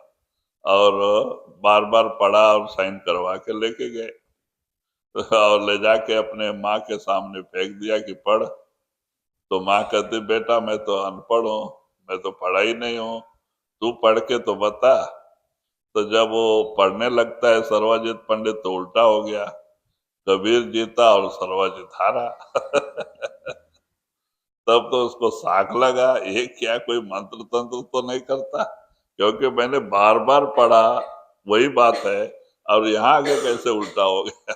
और बार बार पढ़ा और साइन करवा के लेके गए और ले जाके अपने माँ के सामने फेंक दिया कि पढ़। तो माँ कहती, बेटा मैं तो अनपढ़ हूँ, मैं तो पढ़ा ही नहीं हूँ, तू पढ़ के तो बता। तो जब वो पढ़ने लगता है सर्वजित पंडित, तो उल्टा हो गया, कबीर जीता और सर्वजित हारा। तब तो उसको साख लगा, ये क्या कोई मंत्र तंत्र तो नहीं करता, क्योंकि मैंने बार बार पढ़ा वही बात है, और यहाँ आके कैसे उल्टा हो गया।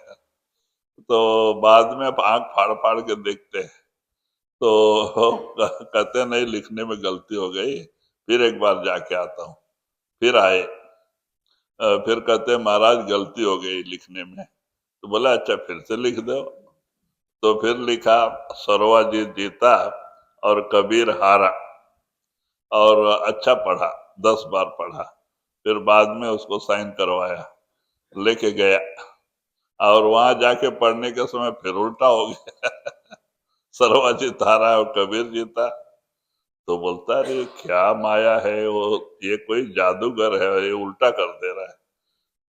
तो बाद में आप आंख फाड़ फाड़ के देखते हैं, तो कहते नहीं, लिखने में गलती हो गई, फिर एक बार जाके आता हूँ। फिर आए, फिर कहते महाराज गलती हो गई लिखने में। तो बोला अच्छा फिर से लिख दो। तो फिर लिखा, सर्वाजीत जीता और कबीर हारा, और अच्छा पढ़ा, 10 बार पढ़ा। फिर बाद में उसको साइन करवाया, लेके गया, और वहां जाके पढ़ने के समय फिर उल्टा हो गया। सर्वाजीत हारा और कबीर जीता। तो बोलता अरे क्या माया है, वो ये कोई जादूगर है, ये उल्टा कर दे रहा है।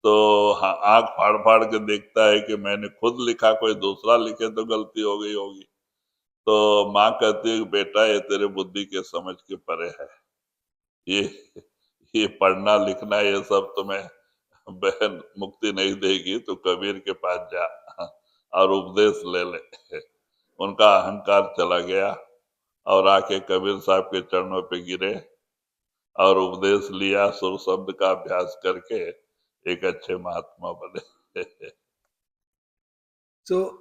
तो हाँ, आंख फाड़ फाड़ के देखता है कि मैंने खुद लिखा, कोई दूसरा लिखे तो गलती हो गई होगी। तो माँ कहती है कि बेटा ये तेरे बुद्धि के समझ के परे है, ये ये पढ़ना लिखना ये सब तुम्हें बहन मुक्ति नहीं देगी। तो कबीर के पास जा और उपदेश ले ले। उनका अहंकार चला गया, और आके कबीर साहब के चरणों पे गिरे और उपदेश लिया, सुर शब्द का अभ्यास करके एक अच्छे महात्मा बने। So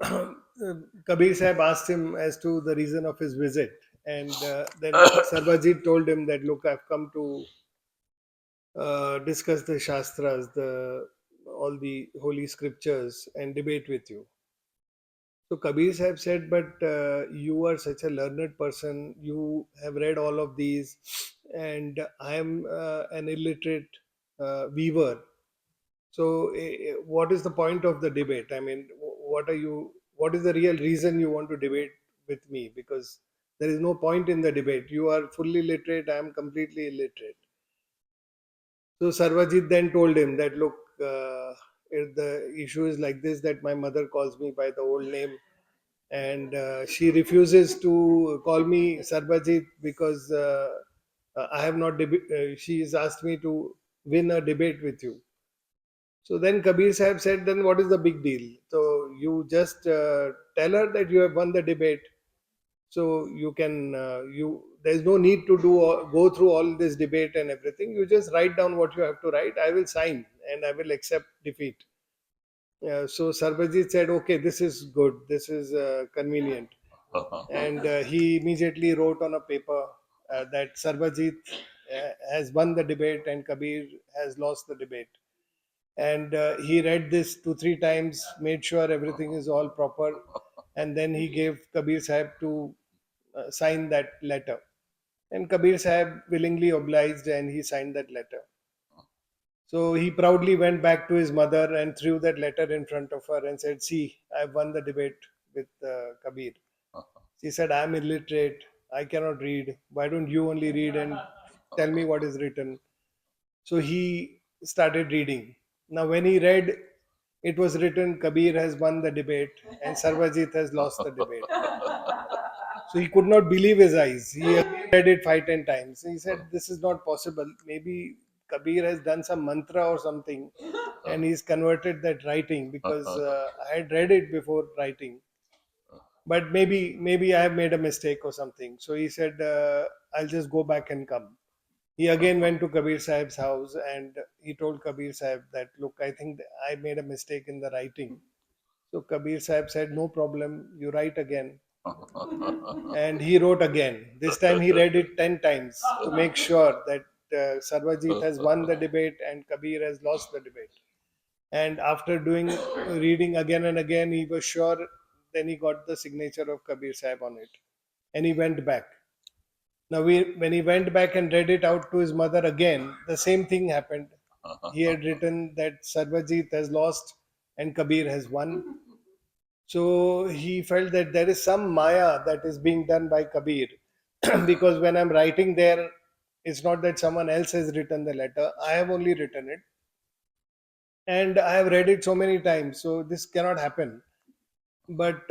Kabir Sahib asked him as to the reason of his visit, and then Sarvajit told him that look, I've come to discuss the Shastras, the all the holy scriptures, and debate with you. So Kabir Sahib said, but you are such a learned person. You have read all of these, and I am an illiterate weaver. So, what is the point of the debate? I mean, what are you? What is the real reason you want to debate with me? Because there is no point in the debate. You are fully literate. I am completely illiterate. So Sarvajit then told him that look, the issue is like this: that my mother calls me by the old name, and she refuses to call me Sarvajit because I have not. She has asked me to win a debate with you. So then Kabir Sahib said, then what is the big deal? So you just tell her that you have won the debate. So you can, there's no need to go through all this debate and everything. You just write down what you have to write. I will sign and I will accept defeat. So Sarvajit said, okay, this is good. This is convenient. And he immediately wrote on a paper that Sarvajit has won the debate and Kabir has lost the debate. And he read this 2 3 times, made sure everything is all proper, and then he gave Kabir Sahib to sign that letter. And Kabir Sahib willingly obliged and he signed that letter. So he proudly went back to his mother and threw that letter in front of her and said, see, I've won the debate with Kabir. She said, I'm illiterate, I cannot read, why don't you only read and tell me what is written? So he started reading. Now, when he read, it was written Kabir has won the debate and Sarvajit has lost the debate. So he could not believe his eyes. He read it 5 10 times. He said, this is not possible. Maybe Kabir has done some mantra or something and he's converted that writing because I had read it before writing. But maybe I have made a mistake or something. So he said, I'll just go back and come. He again went to Kabir Sahib's house and he told Kabir Sahib that, look, I think I made a mistake in the writing. So Kabir Sahib said, no problem, you write again. And he wrote again. This time he read it 10 times to make sure that Sarvajit has won the debate and Kabir has lost the debate. And after reading again and again, he was sure. Then he got the signature of Kabir Sahib on it. And he went back. Now, when he went back and read it out to his mother again, the same thing happened. He had written that Sarvajit has lost and Kabir has won. So he felt that there is some maya that is being done by Kabir. Because when I'm writing there, it's not that someone else has written the letter, I have only written it. And I have read it so many times, so this cannot happen. But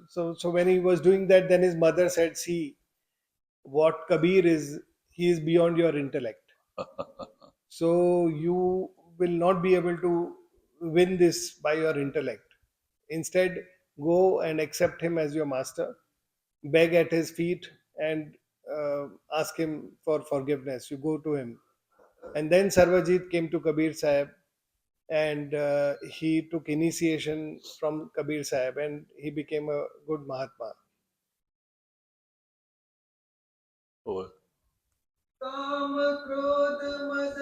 so when he was doing that, then his mother said, see, what Kabir is, he is beyond your intellect. So you will not be able to win this by your intellect. Instead, go and accept him as your master, beg at his feet, and ask him for forgiveness. You go to him. And then Sarvajit came to Kabir Sahib, and he took initiation from Kabir Sahib, and he became a good Mahatma. वो काम क्रोध मद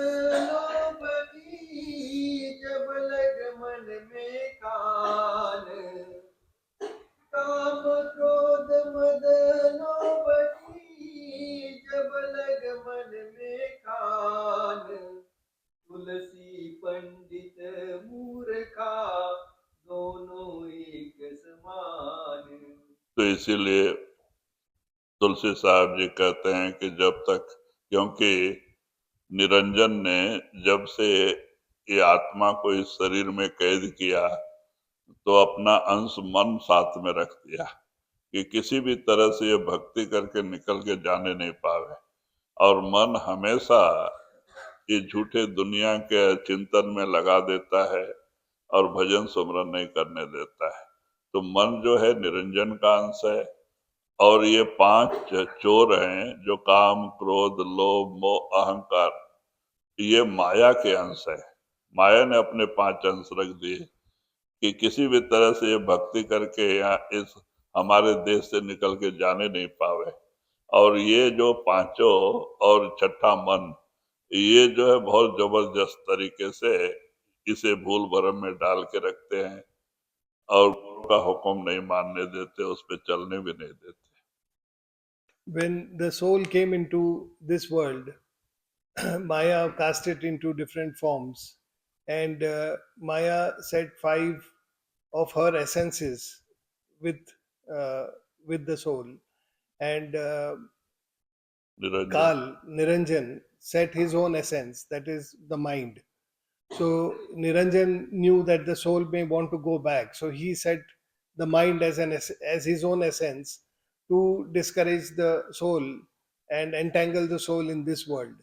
लोभ की जब लग मन में खान, काम क्रोध मद लोभ की जब लग मन में खान, तुलसी पंडित मूर्खा दोनों एक समान। तो इसीलिए तुलसी साहब जी कहते हैं कि जब तक, क्योंकि निरंजन ने जब से ये आत्मा को इस शरीर में कैद किया तो अपना अंश मन साथ में रख दिया कि किसी भी तरह से ये भक्ति करके निकल के जाने नहीं पावे, और मन हमेशा ये झूठे दुनिया के चिंतन में लगा देता है और भजन सुमरन नहीं करने देता है। तो मन जो है निरंजन का अंश है, और ये पांच चोर हैं जो काम क्रोध लोभ मोह अहंकार, ये माया के अंश है। माया ने अपने पांच अंश रख दिए कि किसी भी तरह से ये भक्ति करके या इस हमारे देश से निकल के जाने नहीं पावे। और ये जो पांचों और छठा मन, ये जो है बहुत जबरदस्त तरीके से इसे भूल भरम में डाल के रखते हैं और गुरु का हुक्म नहीं मानने देते, उस पर चलने भी नहीं देते। When the soul came into this world, Maya cast it into different forms, and Maya set five of her essences with uh, with the soul, and Niranjan Kal Niranjan set his own essence, that is the mind. So Niranjan knew that the soul may want to go back, so he set the mind as his own essence to discourage the soul and entangle the soul in this world.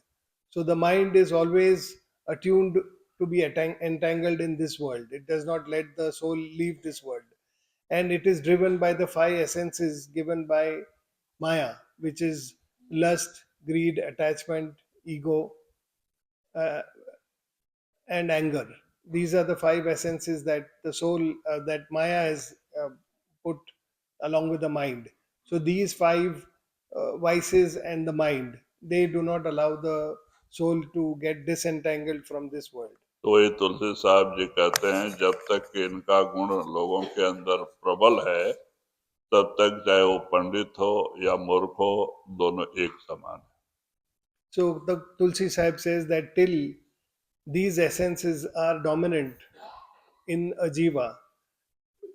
So the mind is always attuned to be entangled in this world. It does not let the soul leave this world, and it is driven by the five essences given by Maya, which is lust, greed, attachment, ego, uh, and anger. These are the five essences that the soul, that Maya has put along with the mind. So these five vices and the mind, they do not allow the soul to get disentangled from this world. तो वही तुलसी साहब जी कहते हैं, जब तक कि इनका गुण लोगों के अंदर प्रबल है तब तक चाहे वो पंडित हो या मूर्ख हो, दोनों एक समान है। So the Tulsi Sahib says that till these essences are dominant in a jiva,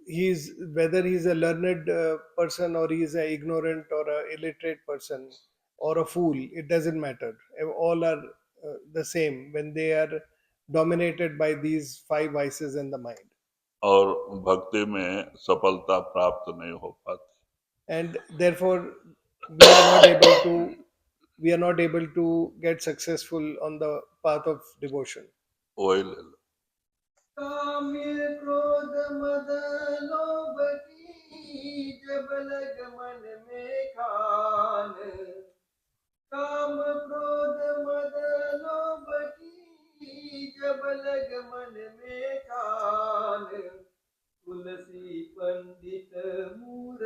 he's whether he's a learned person or he's an ignorant or a illiterate person or a fool, it doesn't matter. All are the same when they are dominated by these five vices in the mind. और भक्ति में सफलता प्राप्त नहीं हो पाती। And therefore we are not able to we are not able to get successful on the path of devotion. वही ले लो। काम क्रोध मद लोभ की जब लग मन में खान, काम क्रोध मद लोभ की जब लग मन में खान, तुलसी पंडित मूर्खा